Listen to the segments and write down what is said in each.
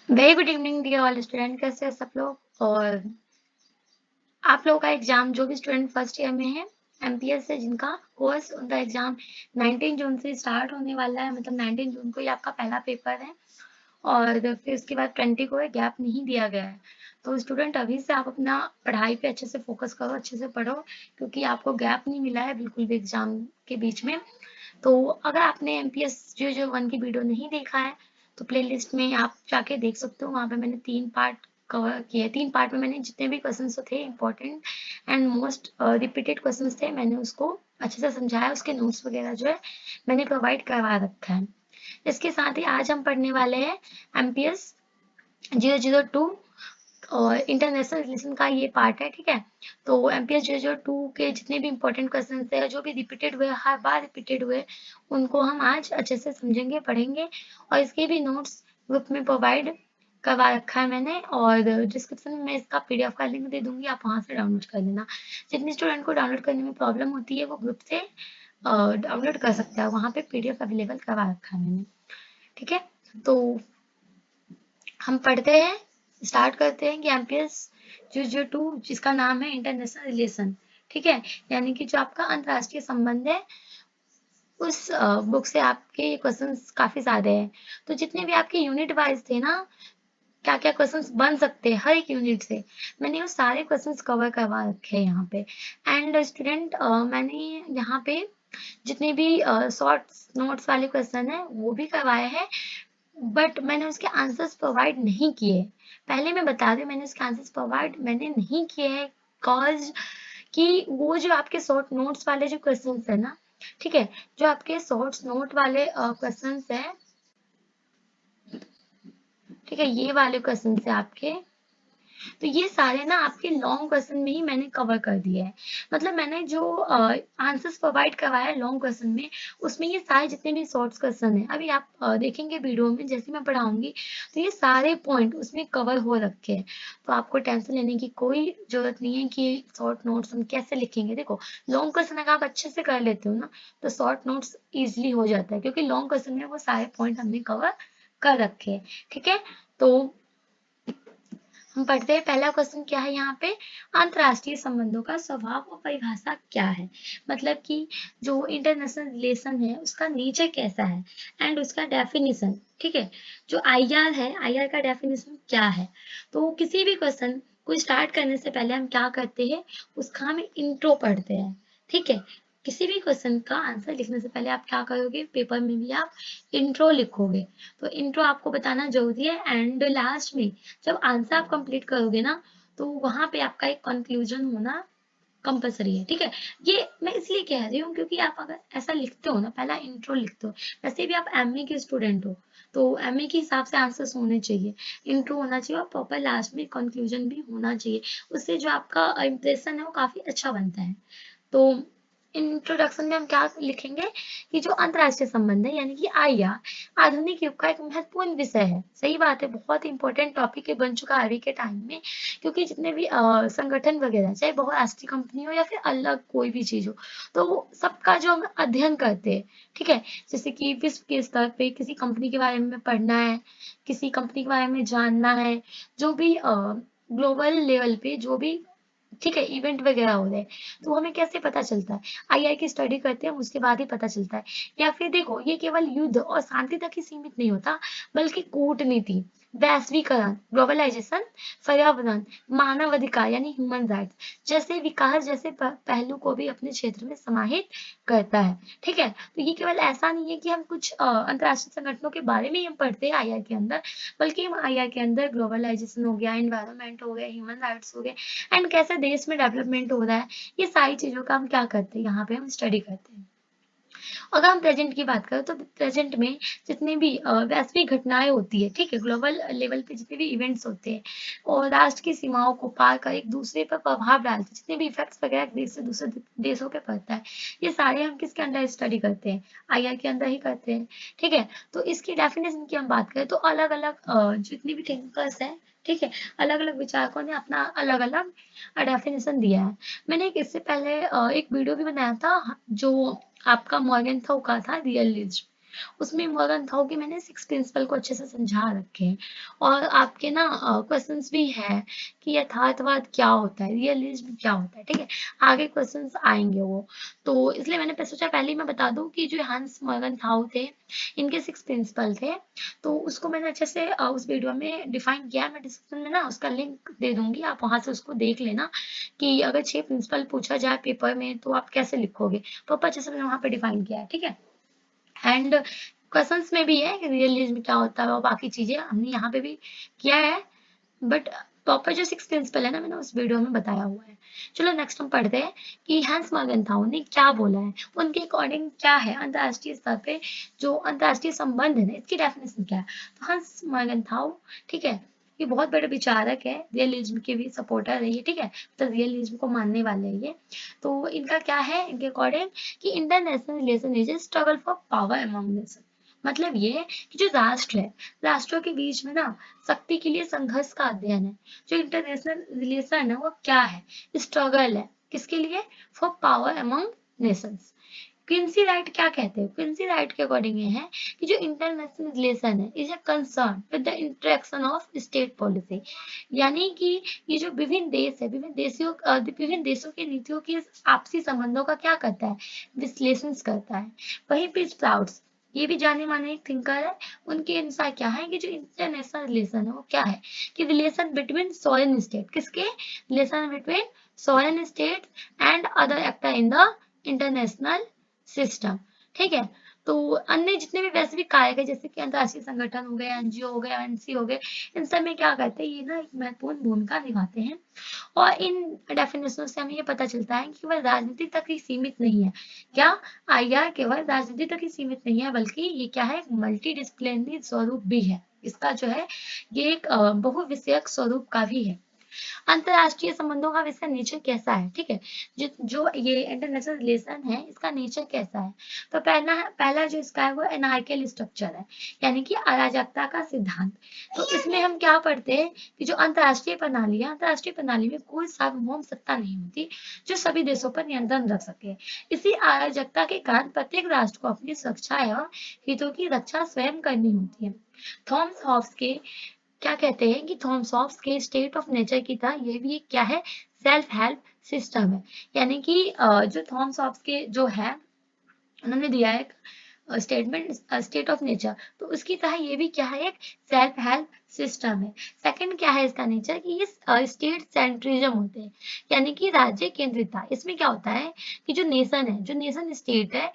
Very good evening dear all student. कैसे हैं सब लोग? और आप लोगों का एग्जाम, जो भी स्टूडेंट फर्स्ट ईयर में है एमपीएस से जिनका कोर्स, उनका एग्जाम 19 जून से स्टार्ट होने वाला है। मतलब 19 जून को ही आपका पहला पेपर है और फिर उसके बाद 20 को गैप नहीं दिया गया है। तो स्टूडेंट अभी से आप अपना पढ़ाई पे अच्छे से फोकस करो, अच्छे से पढ़ो, क्योंकि आपको गैप नहीं मिला है बिल्कुल भी एग्जाम के बीच में। तो अगर आपने एमपीएस जो 1 की वीडियो नहीं देखा है तो प्लेलिस्ट में आप जाके देख सकते हो। वहाँ पे मैंने 3 पार्ट कवर किए। 3 पार्ट में मैंने जितने भी क्वेश्चंस थे important and most repeated questions थे, मैंने उसको अच्छे से समझाया। उसके नोट्स वगैरह जो है मैंने प्रोवाइड करवा रखा है। इसके साथ ही आज हम पढ़ने वाले हैं एमपीएस 002 और इंटरनेशनल रिलेशन का ये पार्ट है, ठीक है। तो एमपीएस 002 के जितने भी इंपॉर्टेंट क्वेश्चन है, जो भी रिपीटेड हुए, हर बार रिपीटेड हुए, उनको हम आज अच्छे से समझेंगे, पढ़ेंगे। और इसके भी नोट्स ग्रुप में प्रोवाइड करवा रखा है मैंने, और डिस्क्रिप्शन में मैं इसका पीडीएफ का लिंक दे दूंगी, आप वहां से डाउनलोड कर लेना। जितने स्टूडेंट को डाउनलोड करने में प्रॉब्लम होती है वो ग्रुप से डाउनलोड कर सकता है, वहां पे पीडीएफ अवेलेबल करवा रखा है मैंने, ठीक है। तो हम पढ़ते हैं, स्टार्ट करते हैं कि एमपीएस 002 जिसका नाम है इंटरनेशनल रिलेशन, ठीक है, यानी कि जो आपका अंतर्राष्ट्रीय संबंध है, उस बुक से आपके क्वेश्चंस काफी ज्यादा हैं। तो जितने भी आपके यूनिट वाइज थे ना, क्या क्या क्वेश्चंस बन सकते हैं हर एक यूनिट से, मैंने वो सारे क्वेश्चंस कवर करवा रखे हैं यहाँ पे। एंड स्टूडेंट, मैंने यहाँ पे जितने भी शॉर्ट नोट्स वाले क्वेश्चन है वो भी करवाए हैं, बट मैंने उसके आंसर्स प्रोवाइड नहीं किए। पहले मैं बता दूं, मैंने उसके आंसर्स प्रोवाइड मैंने नहीं किए हैं कॉज कि वो जो आपके शॉर्ट नोट्स वाले जो क्वेश्चंस है ना, ठीक है, जो आपके शॉर्ट नोट वाले क्वेश्चंस है, ठीक है, ये वाले क्वेश्चंस है आपके, तो ये सारे ना आपके लॉन्ग क्वेश्चन में ही मैंने कवर कर दिए हैं। मतलब मैंने जो आंसर्स प्रोवाइड करवाया है लॉन्ग क्वेश्चन में, उसमें ये सारे जितने भी शॉर्ट क्वेश्चन है, अभी आप देखेंगे वीडियो में जैसे मैं पढ़ाऊंगी, तो ये सारे पॉइंट उसमें कवर हो रखे हैं। तो आपको टेंशन लेने की कोई जरूरत नहीं है कि शॉर्ट नोट्स हम कैसे लिखेंगे। देखो, लॉन्ग क्वेश्चन अगर आप अच्छे से कर लेते हो ना, तो शॉर्ट नोट्स इजिली हो जाता है, क्योंकि लॉन्ग क्वेश्चन में वो सारे पॉइंट हमने कवर कर रखे हैं, ठीक है। तो हम पढ़ते हैं, पहला क्वेश्चन क्या है यहाँ पे, अंतरराष्ट्रीय संबंधों का स्वभाव और परिभाषा क्या है। मतलब कि जो इंटरनेशनल रिलेशन है उसका नेचर कैसा है एंड उसका डेफिनेशन, ठीक है। जो आईआर है, आईआर का डेफिनेशन क्या है। तो किसी भी क्वेश्चन को स्टार्ट करने से पहले हम क्या करते हैं, उसका हम इंट्रो पढ़ते हैं, ठीक है। किसी भी क्वेश्चन का आंसर लिखने से पहले आप क्या करोगे, पेपर में भी आप इंट्रो लिखोगे। तो इंट्रो आपको बताना जरूरी है। एंड लास्ट में जब आंसर आप कंप्लीट करोगे ना, तो वहां पे आपका एक कंक्लूजन होना कंपलसरी है, ठीक है। ये मैं इसलिए कह रही हूँ क्योंकि आप अगर ऐसा लिखते हो ना, पहला इंट्रो लिखते हो, वैसे भी आप एमए के स्टूडेंट हो, तो एमए के हिसाब से आंसर्स होने चाहिए, इंट्रो होना चाहिए और प्रॉपर लास्ट में कंक्लूजन भी होना चाहिए। उससे जो आपका इम्प्रेशन है वो काफी अच्छा बनता है। तो इंट्रोडक्शन में हम क्या लिखेंगे कि जो अंतरराष्ट्रीय संबंध है यानी कि आईआर आधुनिक युग का एक महत्वपूर्ण विषय है। सही बात है, बहुत इंपॉर्टेंट टॉपिक है, बन चुका है अभी के टाइम में, क्योंकि जितने भी संगठन वगैरह, चाहे बहुराष्ट्रीय कंपनी हो या फिर अलग कोई भी चीज हो, तो वो सबका जो हम अध्ययन करते हैं, ठीक है। जैसे कि विश्व के स्तर पे किसी कंपनी के बारे में पढ़ना है, किसी कंपनी के बारे में जानना है, जो भी ग्लोबल लेवल पे जो भी, ठीक है, इवेंट वगैरह हो रहे हैं, तो हमें कैसे पता चलता है, आईआई की स्टडी करते हैं उसके बाद ही पता चलता है। या फिर देखो, ये केवल युद्ध और शांति तक ही सीमित नहीं होता, बल्कि कूटनीति, वैश्वीकरण, ग्लोबलाइजेशन, पर्यावरण, मानव अधिकार यानी ह्यूमन राइट्स जैसे विकास जैसे पहलू को भी अपने क्षेत्र में समाहित करता है, ठीक है। तो ये केवल ऐसा नहीं है कि हम कुछ अंतर्राष्ट्रीय संगठनों के बारे में ही हम पढ़ते हैं आईआई के अंदर, बल्कि हम आईआई के अंदर ग्लोबलाइजेशन हो गया, एनवायरमेंट हो गया, ह्यूमन राइट्स हो गए, एंड कैसे देश में डेवलपमेंट हो रहा है, ये सारी चीजों का हम क्या करते हैं, यहाँ पे हम स्टडी करते हैं। अगर हम प्रेजेंट की बात करें तो प्रेजेंट में जितनी भी वैश्विक घटनाएं होती है, ठीक है, ग्लोबल लेवल पे जितने भी इवेंट्स होते हैं और राष्ट्र की सीमाओं को पार कर एक दूसरे पर प्रभाव डालते हैं, जितने भी इफेक्ट्स वगैरह एक देश से दूसरे देशों पे पड़ता है, ये सारे हम किसके अंदर स्टडी करते हैं, आईआर के अंदर ही करते हैं, ठीक है। तो इसकी डेफिनेशन की हम बात करें तो अलग अलग जितनी भी टेक्निकल्स है, ठीक है, अलग अलग विचारकों ने अपना अलग अलग डेफिनेशन दिया है। मैंने एक इससे पहले एक वीडियो भी बनाया था, जो आपका मॉर्गन थो का था, रियलिज्म, उसमें मॉर्गन थाउ के मैंने 6 प्रिंसिपल को अच्छे से समझा रखे हैं। और आपके ना क्वेश्चंस भी है कि यथार्थवाद क्या होता है, रियलिज्म क्या होता है, ठीक है? आगे क्वेश्चंस आएंगे वो। तो इसलिए मैंने सोचा पहले ही मैं बता दूं कि जो हंस मॉर्गन थाउ थे, इनके 6 प्रिंसिपल थे। तो उसको मैंने अच्छे से उस वीडियो में डिफाइन किया। मैं डिस्क्रिप्शन में ना उसका लिंक दे दूंगी, आप वहां से उसको देख लेना कि अगर 6 प्रिंसिपल पूछा जाए पेपर में तो आप कैसे लिखोगे। तो अच्छे से मैंने वहां पे डिफाइन किया है, ठीक है? एंड क्वेश्चंस में भी है कि रियलिज्म क्या होता है और बाकी चीजें हमने यहाँ पे भी किया है। बट प्रॉपर जो 6 प्रिंसिपल है ना, मैंने उस वीडियो में बताया हुआ है। चलो नेक्स्ट हम पढ़ते हैं कि हैंस मॉर्गनथाउ ने क्या बोला है, उनके अकॉर्डिंग क्या है अंतरराष्ट्रीय स्तर पे जो अंतरराष्ट्रीय संबंध है इसकी डेफिनेशन क्या है। तो हंस मॉर्गनथाउ, ठीक है, ये बहुत बड़े विचारक है, रियलिज्म के भी सपोर्टर है ये, ठीक है, तो रियलिज्म को मानने वाले हैं ये। तो इनका क्या है इनके अकॉर्डिंग कि international relation is a struggle for power among nation. मतलब ये कि जो राष्ट्र है, राष्ट्रों के बीच में ना शक्ति के लिए संघर्ष का अध्ययन है। जो इंटरनेशनल रिलेशन है वो क्या है, स्ट्रगल है किसके लिए, for power among nations. Quincy Wright क्या कहते हैं, क्विंसी राइट के अकॉर्डिंग ये है कि जो इंटरनेशनल रिलेशन है is a concern with the interaction of state policy. यानी कि ये जो विभिन्न देश है, विभिन्न देशों की नीतियों के आपसी संबंधों का क्या करता है, विश्लेषण करता है। वहीं पे स्प्राउट्स, ये भी जाने माने एक थिंकर है, उनके अनुसार क्या है कि जो इंटरनेशनल रिलेशन है वो क्या है कि रिलेशन बिटवीन सॉवरेन स्टेट, किसके, relation between sovereign state and other actor in the international system, ठीक है? तो अन्य जितने भी वैश्विक कारक है जैसे कि अंतरराष्ट्रीय संगठन हो गए, एनजीओ हो गए, एनसी हो गए, इन सब में क्या करते हैं ये ना एक महत्वपूर्ण भूमिका निभाते हैं। और इन डेफिनेशन से हमें ये पता चलता है कि केवल राजनीति तक ही सीमित नहीं है। क्या, आईआर केवल राजनीति तक ही सीमित नहीं है बल्कि ये क्या है, मल्टी डिसिप्लिनरी स्वरूप भी है इसका, जो है ये एक बहुविषयक स्वरूप का भी है। अंतरराष्ट्रीय संबंधों का इसका नेचर कैसा है, ठीक है, जो ये इंटरनेशनल रिलेशन है इसका नेचर कैसा है। तो पहला पहला जो इसका है वो एनार्कियल स्ट्रक्चर है, यानी कि अराजकता का सिद्धांत। तो इसमें हम क्या पढ़ते हैं कि जो अंतरराष्ट्रीय प्रणाली है, अंतरराष्ट्रीय प्रणाली में कोई सार्वभौम सत्ता नहीं होती जो सभी देशों पर नियंत्रण रख सके। इसी अराजकता के कारण प्रत्येक राष्ट्र को अपनी सुरक्षा एवं हितों की रक्षा स्वयं करनी होती है। थॉमस हॉब्स के क्या कहते हैं कि थॉमसॉफ्ट के स्टेट ऑफ नेचर की तरह ये भी एक क्या है, सेल्फ हेल्प सिस्टम है। यानी कि जो थॉमसॉफ्ट के जो है उन्होंने दिया है स्टेटमेंट, स्टेट ऑफ नेचर, तो उसकी तरह ये भी क्या है, एक सेल्फ हेल्प सिस्टम है। सेकंड क्या है इसका नेचर कि ये स्टेट सेंट्रिज्म होते हैं, यानी कि राज्य केंद्रितता। इसमें क्या होता है कि जो नेशन है, जो नेशन स्टेट है,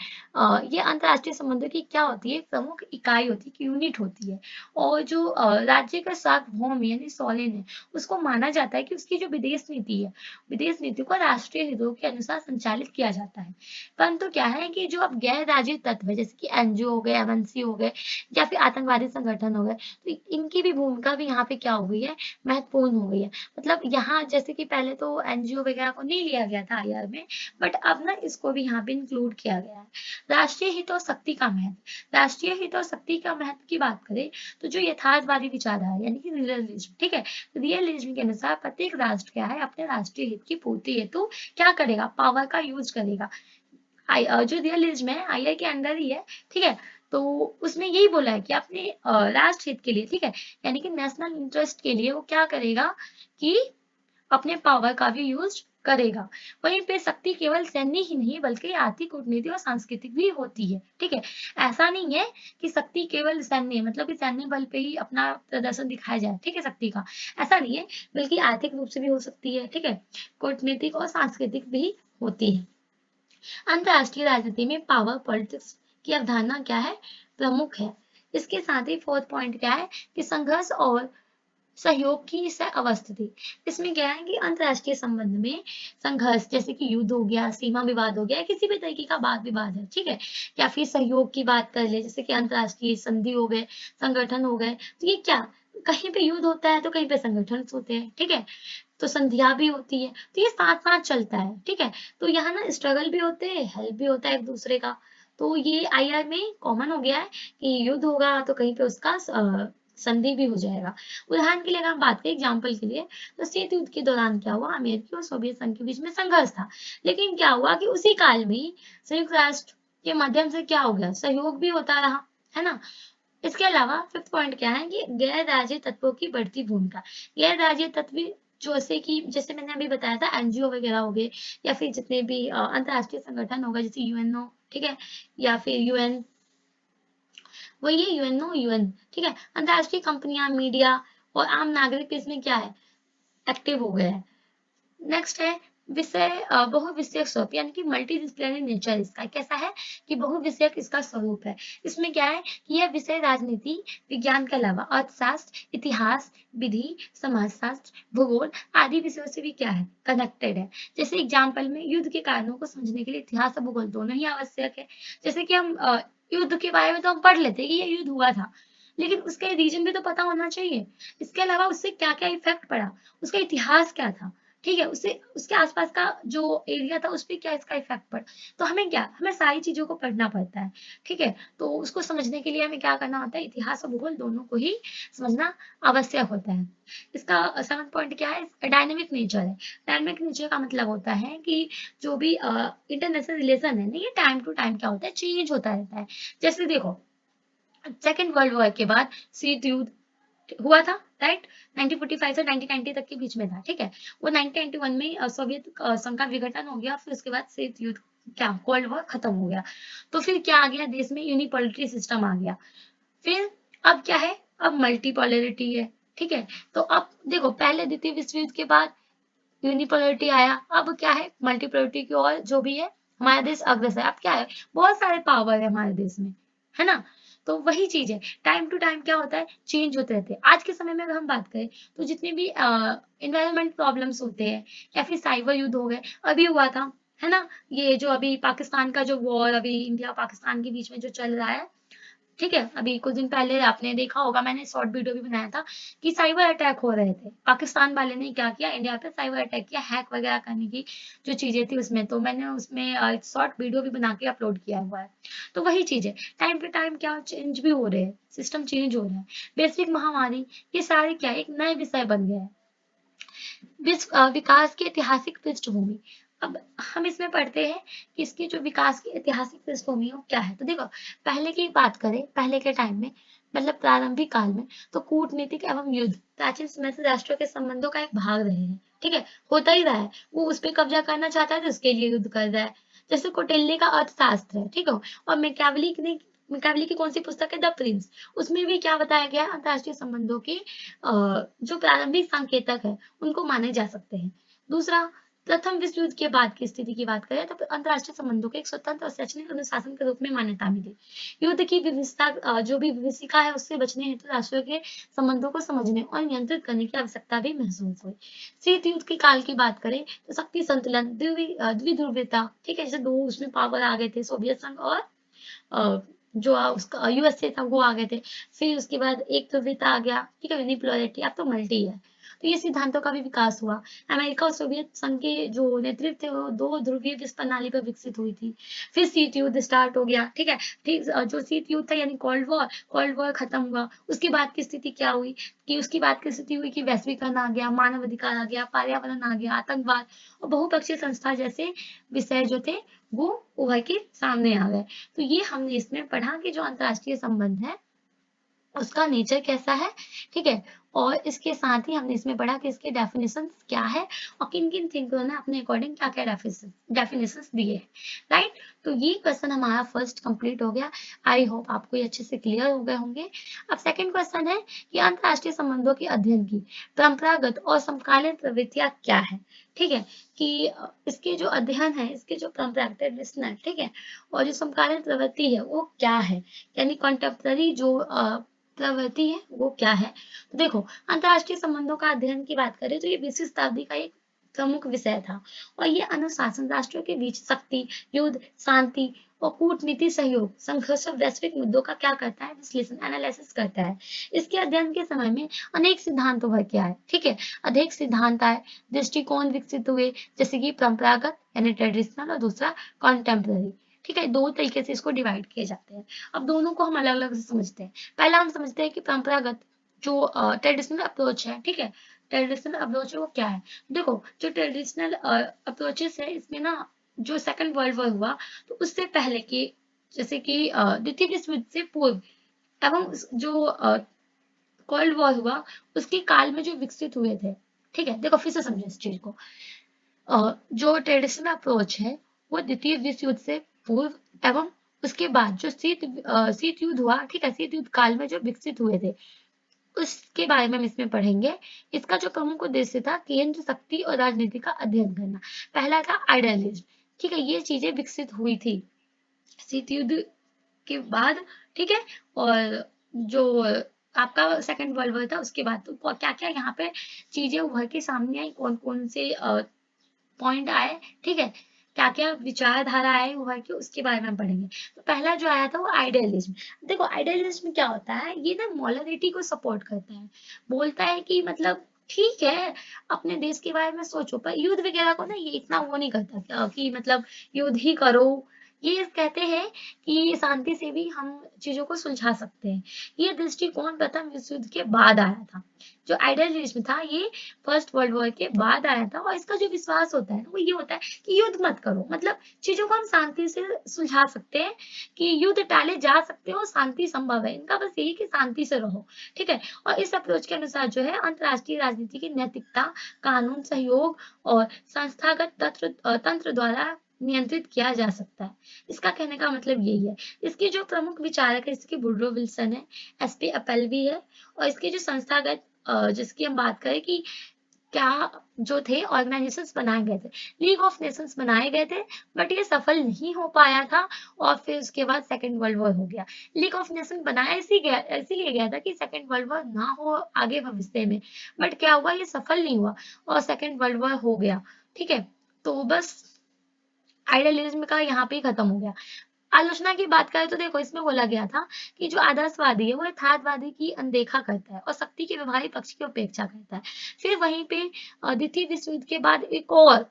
ये अंतरराष्ट्रीय संबंधों की क्या होती है, प्रमुख इकाई होती है, यूनिट होती है। और जो राज्य का सार्वभौम यानी सॉलिन है, उसको माना जाता है कि उसकी जो विदेश नीति है, विदेश नीति को राष्ट्रीय हितों के अनुसार संचालित किया जाता है। परंतु क्या है कि जो अब गैर राज्य तत्व है जैसे कि एनजीओ हो गए, एमएनसी हो गए या फिर आतंकवादी संगठन हो गए, तो इनकी भी भूमिका भी यहाँ पे क्या हो गई है, महत्वपूर्ण हो गई है। मतलब यहाँ जैसे कि पहले तो एनजीओ वगैरह को नहीं लिया गया था आईआर में, बट अब ना इसको भी यहाँ पे इंक्लूड किया गया है। राष्ट्रीय हित और शक्ति का महत्व, राष्ट्रीय हित और शक्ति का महत्व की बात करें तो जो यथार्थवादी विचारधारा यानी कि रियलिज्म, ठीक है, रियलिज्म के अनुसार प्रत्येक राष्ट्र क्या है, अपने राष्ट्रीय हित की पूर्ति हेतु क्या करेगा, पावर का यूज करेगा। जो रियलिज्म है आईआई के अंडर ही है, ठीक है। तो उसमें यही बोला है कि अपने राष्ट्र हित के लिए, ठीक है, यानी कि नेशनल इंटरेस्ट के लिए वो क्या करेगा कि अपने पावर का भी यूज करेगा। वहीं पे शक्ति केवल सैन्य ही नहीं बल्कि आर्थिक, कूटनीतिक और सांस्कृतिक भी होती है, ठीक है। ऐसा नहीं है कि शक्ति केवल सैन्य, मतलब कि सैन्य बल पे ही अपना प्रदर्शन दिखाया जाए, ठीक है, शक्ति का ऐसा नहीं है, बल्कि आर्थिक रूप से भी हो सकती है, ठीक है, कूटनीतिक और सांस्कृतिक भी होती है। अंतरराष्ट्रीय राजनीति में पावर पॉलिटिक्स की अवधारणा क्या है, प्रमुख है। इसके साथ ही फोर्थ पॉइंट क्या है कि संघर्ष और सहयोग की सह अवस्थिति। इसमें क्या है कि अंतरराष्ट्रीय संबंध में संघर्ष जैसे कि युद्ध हो गया, सीमा विवाद हो गया, किसी भी तरीके का वाद विवाद है, ठीक है, या फिर सहयोग की बात कर ले जैसे कि अंतरराष्ट्रीय संधि हो गए, संगठन हो गए, तो ये क्या, कहीं पे युद्ध होता है तो कहीं पे संगठन होते हैं, ठीक है, तो संधिया भी होती है, तो ये साथ साथ चलता है, ठीक है। तो यहाँ ना स्ट्रगल भी होते हैं, हेल्प भी होता है एक दूसरे का। तो ये आईआर में कॉमन हो गया है कि युद्ध होगा तो कहीं पे उसका संधि भी हो जाएगा। उदाहरण के लिए अगर हम बात करें एग्जाम्पल के लिए, तो शीत युद्ध के दौरान क्या हुआ, अमेरिकी और सोवियत संघ के बीच में संघर्ष था, लेकिन क्या हुआ कि उसी काल में ही संयुक्त राष्ट्र के माध्यम से क्या हो गया, सहयोग भी होता रहा, है ना। इसके अलावा फिफ्थ पॉइंट क्या है कि गैर राज्य तत्वों की बढ़ती भूमिका। गैर राज्य तत्व जैसे कि जैसे मैंने अभी बताया था एनजीओ वगैरह हो गए, या फिर जितने भी अंतर्राष्ट्रीय संगठन होगा जैसे यूएनओ, ठीक है, या फिर यूएन, वही है यूएनओ यूएन, ठीक है। अंतर्राष्ट्रीय कंपनियां, मीडिया और आम नागरिक इसमें क्या है, एक्टिव हो गए हैं। नेक्स्ट है विषय बहुविषयक स्वरूप, यानी कि मल्टी डिसिप्लिनरी नेचर इसका कैसा है कि बहुविषयक इसका स्वरूप है। इसमें क्या है कि यह विषय राजनीति विज्ञान के अलावा अर्थशास्त्र, इतिहास, विधि, समाजशास्त्र, भूगोल आदि विषयों से भी क्या है, कनेक्टेड है। जैसे एग्जाम्पल में युद्ध के कारणों को समझने के लिए इतिहास और भूगोल दोनों ही आवश्यक है। जैसे कि हम युद्ध के बारे में तो हम पढ़ लेते हैं कि ये युद्ध हुआ था, लेकिन उसका रीजन भी तो पता होना चाहिए। इसके अलावा उससे क्या क्या इफेक्ट पड़ा, उसका इतिहास क्या था, ठीक है, उससे उसके आसपास का जो एरिया था उस पे क्या इसका इफेक्ट पड़ा। तो हमें क्या, हमें सारी चीजों को पढ़ना पड़ता है, ठीक है। तो उसको समझने के लिए हमें क्या करना होता है, इतिहास और भूगोल दोनों को ही समझना आवश्यक होता है। इसका सेवंथ पॉइंट क्या है, डायनेमिक नेचर है। डायनेमिक नेचर का मतलब होता है कि जो भी इंटरनेशनल रिलेशन है ना, ये टाइम टू टाइम क्या होता है, चेंज होता रहता है। जैसे देखो सेकेंड वर्ल्ड वॉर के बाद शीत युद्ध हुआ था, राइट, 1945 से 1990 तक के बीच में था, ठीक है। वो 1991 में सोवियत संघ का विघटन हो गया, फिर उसके बाद शीत युद्ध क्या कोल्ड वॉर खत्म हो गया। तो फिर क्या आ गया, देश में यूनिपोलरी सिस्टम आ गया। फिर अब क्या है, अब मल्टीपोलरिटी है, ठीक है। तो अब देखो पहले द्वितीय विश्व युद्ध के बाद यूनिपोलरिटी आया, अब क्या है मल्टीपोलरिटी की ओर जो भी है हमारा देश अग्रसर है। अब क्या है, बहुत सारे पावर है हमारे देश में, है ना। तो वही चीज है, टाइम टू टाइम क्या होता है, चेंज होते रहते हैं। आज के समय में अगर हम बात करें तो जितने भी इन्वायरमेंट प्रॉब्लम्स होते हैं या फिर साइबर युद्ध हो गए, अभी हुआ था, है ना। ये जो अभी पाकिस्तान का जो वॉर अभी इंडिया पाकिस्तान के बीच में जो चल रहा है, ठीक है, अभी कुछ दिन पहले आपने देखा होगा, मैंने शॉर्ट वीडियो भी बनाया था कि साइबर अटैक हो रहे थे। पाकिस्तान वाले ने क्या किया, इंडिया पे साइबर अटैक किया, हैक वगैरह करने की जो चीजें थी उसमें, तो मैंने उसमें शॉर्ट वीडियो भी बना के अपलोड किया हुआ है। तो वही चीज है, टाइम टू टाइम क्या चेंज भी हो रहे हैं, सिस्टम चेंज हो रहा है। वैश्विक महामारी, ये सारे क्या है, एक नए विषय बन गया है। विकास की ऐतिहासिक पृष्ठभूमि, अब हम इसमें पढ़ते हैं कि इसकी जो विकास की ऐतिहासिक पृष्ठभूमि है वो क्या है। तो देखो पहले की बात करें, पहले के टाइम में मतलब प्रारंभिक काल में, तो कूटनीतिक एवं युद्ध प्राचीन समय से राष्ट्रों के संबंधों का एक भाग रहे हैं, ठीक है, होता ही रहा है। वो उस पर कब्जा करना चाहता है तो उसके लिए युद्ध कर रहा है। जैसे कौटिल्य का अर्थशास्त्र है, ठीक है, और मैकियावेली की कौन सी पुस्तक है, द प्रिंस, उसमें भी क्या बताया गया है, अंतरराष्ट्रीय संबंधों के जो प्रारंभिक संकेतक है उनको माने जा सकते हैं। दूसरा, प्रथम विश्व युद्ध के बाद की स्थिति की बात करें तो अंतरराष्ट्रीय संबंधों के एक स्वतंत्र और शैक्षणिक अनुशासन के रूप में मान्यता मिली। युद्ध की विविधता जो भी विभीषिका है उससे बचने हेतु राष्ट्रों के संबंधों को समझने और नियंत्रित करने की आवश्यकता भी महसूस हुई। शीत युद्ध के काल की बात करें तो शक्ति संतुलन, द्विध्रुवीयता, ठीक है, जैसे दो उसमें पावर आ गए थे, सोवियत संघ और जो उसका यूएसए था वो आ गए थे। फिर उसके बाद एक ध्रुवीयता आ गया, ठीक है, यूनिपोलैरिटी, अब तो मल्टी है। तो ये सिद्धांतों का भी विकास हुआ। अमेरिका और सोवियत संघ के जो नेतृत्व थे वो दो ध्रुवीय विश्व प्रणाली पर विकसित हुई थी। फिर शीत युद्ध स्टार्ट हो गया, ठीक है। ठीक जो शीत युद्ध था यानी कोल्ड वॉर खत्म हुआ। उसके बाद की स्थिति क्या हुई कि उसकी बात की स्थिति हुई कि वैश्वीकरण आ गया, मानव अधिकार आ गया, पर्यावरण आ गया, आतंकवाद और बहुपक्षीय संस्था जैसे विषय जो थे वो उभर के सामने आ गए। तो ये हमने इसमें पढ़ा कि जो अंतरराष्ट्रीय संबंध है उसका नेचर कैसा है, ठीक है। और इसके साथ ही हमने इसमें पढ़ा कि इसके डेफिनेशंस क्या है और किन किन थिंकरों ने अपने अकॉर्डिंग क्या क्या डेफिनेशंस दिए हैं, राइट। तो ये क्वेश्चन हमारा फर्स्ट कंप्लीट हो गया। आई होप आपको ये अच्छे से क्लियर हो गए होंगे। अब सेकंड क्वेश्चन है कि अंतरराष्ट्रीय संबंधों के अध्ययन की परंपरागत और समकालीन प्रवृत्तियां क्या है, ठीक है। कि इसके जो अध्ययन है, इसके जो परंपरागत ट्रेडिशनल, ठीक है, और जो समकालीन प्रवृत्ति है वो क्या है, यानी कॉन्टेम्पररी जो प्रवृत्ति है वो क्या है। तो देखो अंतरराष्ट्रीय संबंधों का अध्ययन की बात करें तो ये 20वीं शताब्दी का एक प्रमुख विषय था, और ये अनुशासन, राष्ट्रों के बीच शक्ति, युद्ध, शांति और कूटनीति सहयोग, संघर्ष और वैश्विक मुद्दों का क्या करता है, विश्लेषण, एनालिसिस करता है। इसके अध्ययन के समय में अनेक सिद्धांत उभर के आए, ठीक है, अधिक सिद्धांत आए, दृष्टिकोण विकसित हुए, जैसे कि परंपरागत यानी ट्रेडिशनल और दूसरा कॉन्टेम्पररी, ठीक है। दो तरीके से इसको डिवाइड किए जाते हैं। अब दोनों को हम अलग अलग से समझते हैं। पहला हम समझते हैं कि परंपरागत जो ट्रेडिशनल अप्रोच है, ठीक है, ट्रेडिशनल अप्रोच है वो क्या है। देखो जो ट्रेडिशनल अप्रोचेस है इसमें ना, जो सेकंड वर्ल्ड वॉर हुआ तो उससे पहले की, जैसे कि द्वितीय विश्व युद्ध से पूर्व एवं जो कोल्ड वॉर हुआ उसके काल में जो विकसित हुए थे। ठीक है, देखो फिर से समझो इस चीज को। जो ट्रेडिशनल अप्रोच है वो द्वितीय विश्व युद्ध से पूर्व एवं उसके बाद जो शीत युद्ध हुआ, ठीक है, शीत युद्ध काल में जो विकसित हुए थे उसके बारे में हम इसमें पढ़ेंगे। इसका जो प्रमुख उद्देश्य था केंद्र शक्ति और राजनीति का अध्ययन करना। पहला था आइडियलिज्म। ठीक है, ये चीजें विकसित हुई थी शीत युद्ध के बाद। ठीक है, और जो आपका सेकंड वर्ल्ड वॉर था उसके बाद तो क्या क्या यहाँ पे चीजें उभर के सामने आई, कौन कौन से पॉइंट आए, ठीक है, क्या क्या विचारधारा आए उभर के, उसके बारे में हम पढ़ेंगे। तो पहला जो आया था वो आइडियलिज्म। देखो आइडियलिज्म क्या होता है, ये ना मोरालिटी को सपोर्ट करता है, बोलता है कि मतलब ठीक है अपने देश के बारे में सोचो, पर युद्ध वगैरह को ना ये इतना वो नहीं करता कि मतलब युद्ध ही करो। ये कहते हैं कि शांति से भी हम चीजों को सुलझा सकते हैं। ये दृष्टिकोण प्रथम विश्व युद्ध के बाद आया था। जो आइडियलिज्म था ये फर्स्ट वर्ल्ड वॉर के बाद आया था, और इसका जो विश्वास होता है वो ये होता है कि युद्ध मत करो, मतलब चीजों को हम शांति से सुलझा सकते हैं, कि युद्ध टाले जा सकते हो, शांति संभव है, इनका बस यही कि शांति से रहो। ठीक है, और इस अप्रोच के अनुसार जो है अंतरराष्ट्रीय राजनीति की नैतिकता, कानून, सहयोग और संस्थागत तंत्र द्वारा नियंत्रित किया जा सकता है। इसका कहने का मतलब यही है। इसके जो प्रमुख विचारक है, इसके वुडरो विल्सन है, एसपी अपेल्बी है, और इसके जो संस्थागत जिसकी हम बात करें कि क्या जो थे ऑर्गेनाइजेशंस बनाए गए थे, लीग ऑफ नेशंस बनाए गए थे, बट ये सफल नहीं हो पाया था, और फिर उसके बाद सेकेंड वर्ल्ड वॉर हो गया। लीग ऑफ नेशन बनाया इसीलिए गया था कि सेकेंड वर्ल्ड वॉर ना हो आगे भविष्य में, बट क्या हुआ, ये सफल नहीं हुआ और सेकेंड वर्ल्ड वॉर हो गया। ठीक है, तो बस आइडियलिज्म का यहाँ पे ही खत्म हो गया। आलोचना की बात करें तो देखो इसमें बोला गया था कि जो आदर्शवादी है वो यथार्थवादी की अनदेखा करता है और शक्ति के व्यवहारिक पक्ष की उपेक्षा करता है। फिर वहीं पे द्वितीय विश्व युद्ध के बाद एक और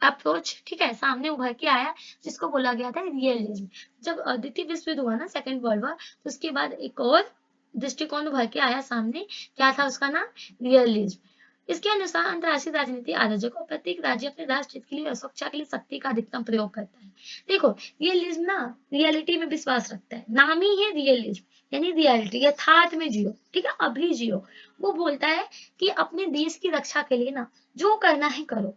अप्रोच, ठीक है, सामने उभर के आया जिसको बोला गया था रियलिज्म। जब द्वितीय विश्व युद्ध हुआ ना, सेकेंड वर्ल्ड वॉर, तो उसके बाद एक और दृष्टिकोण उभर के आया सामने, क्या था उसका नाम, रियलिज्म। इसके अनुसार अंतर्राष्ट्रीय राजनीति आयोजकों प्रत्येक राज्य अपने राष्ट्र हित के लिए और सुरक्षा के लिए शक्ति का अधिकतम प्रयोग करता है। देखो रियलिज्म ना रियलिटी में विश्वास रखता है, नाम ही है रियलिज्म, यानी रियलिटी, यथार्थ में जियो, ठीक है, अभी जियो। वो बोलता है कि अपने देश की रक्षा के लिए ना जो करना है करो,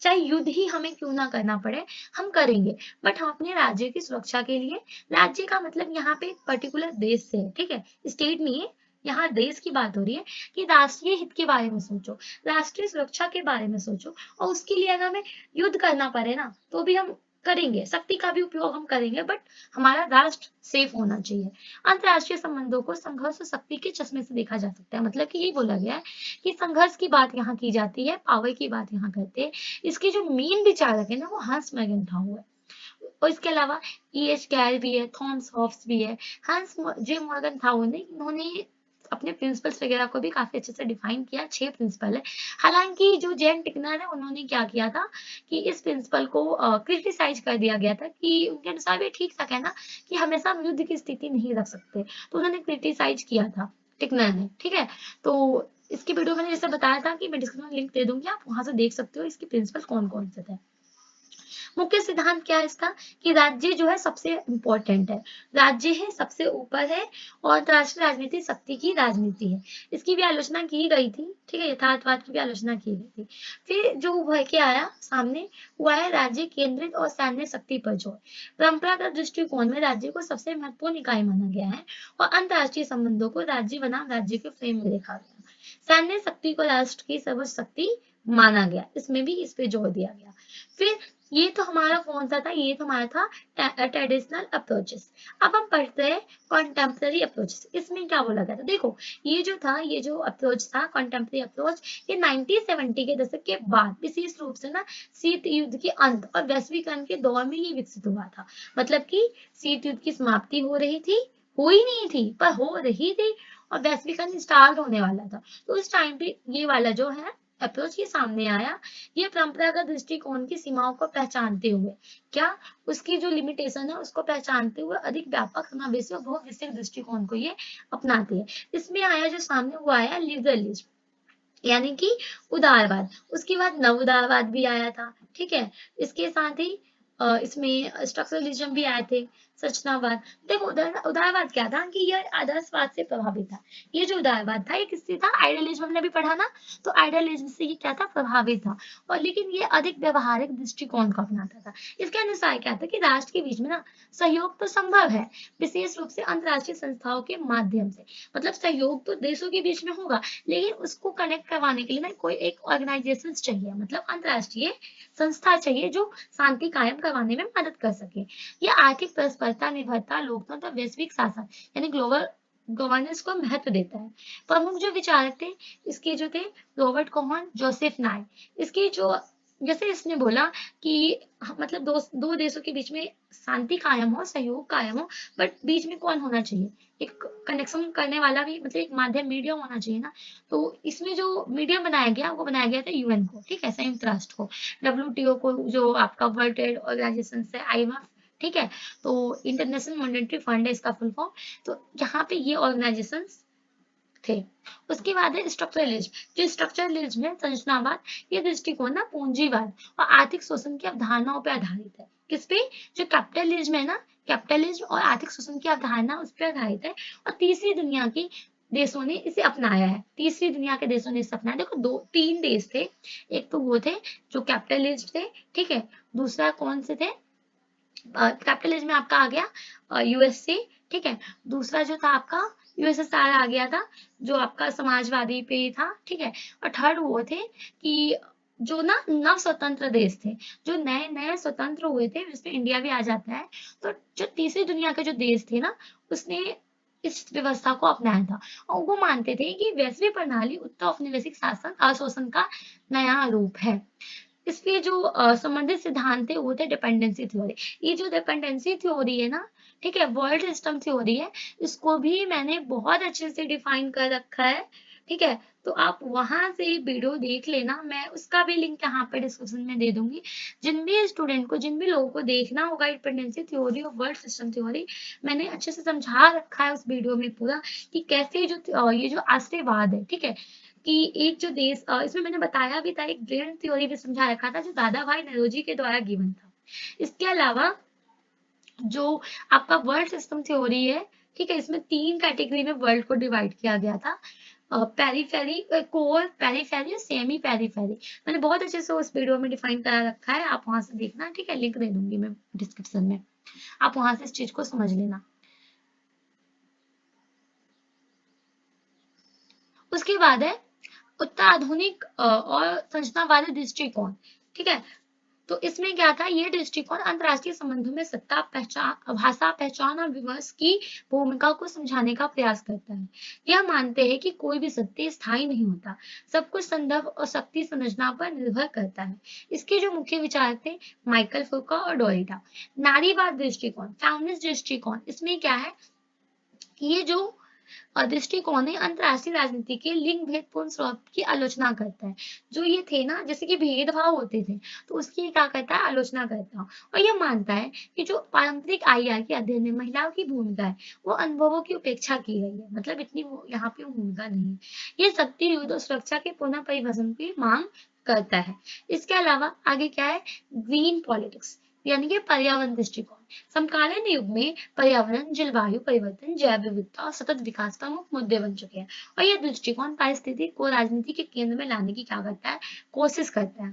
चाहे युद्ध ही हमें क्यों ना करना पड़े हम करेंगे, बट हम अपने राज्य की सुरक्षा के लिए, राज्य का मतलब यहाँ पे एक पर्टिकुलर देश से है, ठीक है, स्टेट नहीं है, यहाँ देश की बात हो रही है, कि राष्ट्रीय हित के बारे में सोचो, राष्ट्रीय सुरक्षा के बारे में सोचो, और उसके लिए अगर हमें युद्ध करना पड़े ना तो भी हम करेंगे, शक्ति का भी उपयोग हम करेंगे, बट हमारा राष्ट्र सेफ होना चाहिए। अंतरराष्ट्रीय संबंधों को संघर्ष और शक्ति के चश्मे से देखा जा सकता है, मतलब कि यही बोला गया है कि संघर्ष की बात यहाँ की जाती है, पावर की बात यहाँ करते हैं। इसके जो मेन विचारक है ना वो हंस मैगेंथाउ है, और इसके अलावा E.H. कैल भी है, थॉमस हॉब्स भी है, हंस जे मॉर्गनथाउ ने, इन्होंने अपने प्रिंसिपल्स वगैरह को भी काफी अच्छे से डिफाइन किया। 6 प्रिंसिपल है। हालांकि जो जेन टिकनर है उन्होंने क्या किया था कि इस प्रिंसिपल को क्रिटिसाइज कर दिया गया था, कि उनके अनुसार भी ठीक था कहना कि हमेशा हम युद्ध की स्थिति नहीं रख सकते, तो उन्होंने क्रिटिसाइज किया था टिकनर ने। ठीक है, तो इसकी वीडियो मैंने जैसे बताया था कि मैं डिस्क्रिप्शन में लिंक दे दूंगी, आप वहां से देख सकते हो इसके प्रिंसिपल कौन कौन से थे। मुख्य सिद्धांत क्या है इसका, कि राज्य जो है सबसे इंपॉर्टेंट है, राज्य है सबसे ऊपर है, और अंतरराष्ट्रीय राजनीति शक्ति की राजनीति है। इसकी भी आलोचना की गई थी, ठीक है, यथार्थवाद की भी आलोचना की गई थी। फिर जो उभर के आया सामने वो आया राज्य केंद्रित और सैन्य शक्ति पर जोर। परंपरागत दृष्टिकोण में राज्य को सबसे महत्वपूर्ण इकाई माना गया है, और अंतरराष्ट्रीय संबंधों को राज्य बनाम राज्य के फ्रेम में देखा गया। सैन्य शक्ति को राष्ट्र की सर्वोच्च शक्ति माना गया, इसमें भी इस पे जोर दिया गया। फिर ये तो हमारा कौन सा था, ये तो हमारा था ट्रेडिशनल अप्रोचेस। अब हम पढ़ते हैं कॉन्टेम्पररी अप्रोचेस। इसमें क्या बोला गया था, देखो ये जो था, ये जो अप्रोच था कॉन्टेम्पररी अप्रोच, ये 1970 के दशक के बाद विशेष रूप से ना शीत युद्ध के अंत और वैश्वीकरण के दौर में ये विकसित हुआ था। मतलब कि शीत युद्ध की समाप्ति हो रही थी, हो ही नहीं थी पर हो रही थी, और वैश्वीकरण स्टार्ट होने वाला था, तो उस टाइम पे ये वाला जो है अप्रोच ये सामने आया। ये परंपरागत दृष्टिकोण की सीमाओं को पहचानते हुए, क्या उसकी जो लिमिटेशन है उसको पहचानते हुए अधिक व्यापक समावेशी और बहुविषयक दृष्टिकोण को ये अपनाते हैं। इसमें आया जो सामने वो आया लिबरलिज्म, यानी कि उदारवाद। उसके बाद नव उदारवाद भी आया था, ठीक है, इसके साथ ही इसमें स्ट्रक्चरलिज्म भी आए थे, संरचनावाद। देखो उदारवाद क्या था कि यह आदर्शवाद से प्रभावित था। ये जो उदारवाद था ये किससे था? आइडियलिज्म हमने भी पढ़ा ना, तो आइडियलिज्म से ये क्या था? प्रभावित था। और लेकिन ये अधिक व्यवहारिक दृष्टिकोण को अपनाता था। इसके अनुसार क्या था कि राष्ट्र के बीच में ना सहयोग तो संभव है, विशेष रूप से अंतर्राष्ट्रीय संस्थाओं के माध्यम से। मतलब सहयोग तो देशों के बीच में होगा, लेकिन उसको कनेक्ट करवाने के लिए ना कोई एक ऑर्गेनाइजेशन चाहिए, मतलब अंतर्राष्ट्रीय संस्था चाहिए जो शांति कायम करवाने में मदद कर सके। ये आर्थिक परस्परता, निर्भरता, लोकतंत्र, वैश्विक शासन यानी ग्लोबल गवर्नेंस को महत्व देता है। प्रमुख जो विचारक थे इसके जो थे, रॉबर्ट कोहन, जोसेफ नाय। इसकी जो जैसे इसने बोला कि मतलब दो देशों के बीच में शांति कायम हो, सहयोग कायम हो, बट बीच में कौन होना चाहिए? एक कनेक्शन करने वाला भी, मतलब एक माध्यम, मीडियम होना चाहिए ना। तो इसमें जो मीडियम बनाया गया वो बनाया गया था यूएन को, ठीक है, संयुक्त राष्ट्र को, डब्ल्यूटीओ को, जो आपका वर्ल्ड ट्रेड ऑर्गेनाइजेशन से, आईएमएफ, ठीक है, तो इंटरनेशनल मॉनेटरी फंड है इसका फुल फॉर्म। तो यहाँ पे ये ऑर्गेनाइजेशन थे। उसके बाद है स्ट्रक्चरलिज्म। जो स्ट्रक्चरलिज्म है, संरचनावाद, ये दृष्टिकोण ना पूंजीवाद और आर्थिक शोषण की अवधारणाओं पर आधारित है। किस पे? जो कैपिटलिज्म है ना, कैपिटलिज्म और आर्थिक शोषण की अवधारणा उस पर आधारित है। और तीसरी दुनिया की देशों ने इसे अपनाया है। तीसरी दुनिया के देशों ने इसे अपनाया। देखो दो तीन देश थे, एक तो वो थे जो कैपिटलिस्ट थे, ठीक है, दूसरा कौन से थे? कैपिटलिज्म में आपका आ गया यूएसए, ठीक है, दूसरा जो था आपका यूएसएसआर आ गया था, जो आपका समाजवादी पे था, ठीक है, और थर्ड वो थे कि जो ना नव स्वतंत्र देश थे, जो नए नए स्वतंत्र हुए थे, जिसमें इंडिया भी आ जाता है। तो जो तीसरी दुनिया के जो देश थे ना, उसने इस व्यवस्था को अपनाया था। और वो मानते थे कि वैश्विक प्रणाली उत्तर औपनिवेशिक शासन अशोषण का नया रूप है। इसलिए जो संबंधित सिद्धांत है वो थे डिपेंडेंसी थ्योरी। ये जो डिपेंडेंसी थ्योरी है ना, ठीक है, वर्ल्ड सिस्टम थ्योरी है, इसको भी मैंने बहुत अच्छे से डिफाइन कर रखा है, ठीक है। तो आप वहां से वीडियो देख लेना, मैं उसका भी लिंक यहाँ पे डिस्क्रिप्शन में दे दूंगी। जिन भी स्टूडेंट को, जिन भी लोगों को देखना होगा डिपेंडेंसी थ्योरी और वर्ल्ड सिस्टम थ्योरी, मैंने अच्छे से समझा रखा है उस वीडियो में पूरा कि कैसे जो ये जो आश्रयवाद है, ठीक है, कि एक जो देश इसमें मैंने बताया भी था, एक ब्रेन थ्योरी भी समझा रखा था जो दादा भाई नौरोजी के द्वारा गिवन था। इसके अलावा जो आपका वर्ल्ड सिस्टम थ्योरी है, ठीक है, इसमें 3 कैटेगरी में वर्ल्ड को डिवाइड किया गया था, पेरीफेरी, कोर, पेरीफेरी और सेमी पेरीफेरी। मैंने बहुत अच्छे से उस वीडियो में डिफाइन करा रखा है, आप वहां से देखना, ठीक है, लिंक दे दूंगी मैं डिस्क्रिप्शन में, आप वहां से इस चीज को समझ लेना। उसके बाद है उत्तर आधुनिक और संरचनावादी दृष्टिकोण, ठीक है। तो इसमें क्या था? ये दृष्टिकोण अंतर्राष्ट्रीय संबंधों में सत्ता, पहचान, भाषा, पहचान और विमर्श की भूमिका को समझाने का प्रयास करता है। यह मानते हैं कि कोई भी सत्य स्थायी नहीं होता, सब कुछ संदर्भ और शक्ति संरचना पर निर्भर करता है। इसके जो मुख्य विचारक थे, माइकल फूको और डोरिडा। नारीवाद दृष्टिकोण, फेमिनिस्ट दृष्टिकोण, इसमें क्या है कि ये जो दृष्टिकोण है अंतर्राष्ट्रीय राजनीति के लिंग भेदपूर्ण स्वरूप की आलोचना करता है। जो ये थे ना, जैसे कि भेदभाव होते थे, तो उसकी क्या करता है? आलोचना करता है। और यह मानता है कि जो पारंपरिक आईआर के अध्ययन में महिलाओं की भूमिका है, वो अनुभवों की उपेक्षा की गई है, मतलब इतनी वो यहाँ पे भूमिका नहीं है। ये शक्ति, युद्ध और सुरक्षा के पुनः परिवर्तन की मांग करता है। इसके अलावा आगे क्या है? ग्रीन पॉलिटिक्स यानी कि पर्यावरण दृष्टिकोण। समकालीन युग में पर्यावरण, जलवायु परिवर्तन, जैव विविधता और सतत विकास प्रमुख मुद्दे बन चुके हैं। और यह दृष्टिकोण पारिस्थितिकी को राजनीति के केंद्र में लाने की क्या करता है? कोशिश करता है।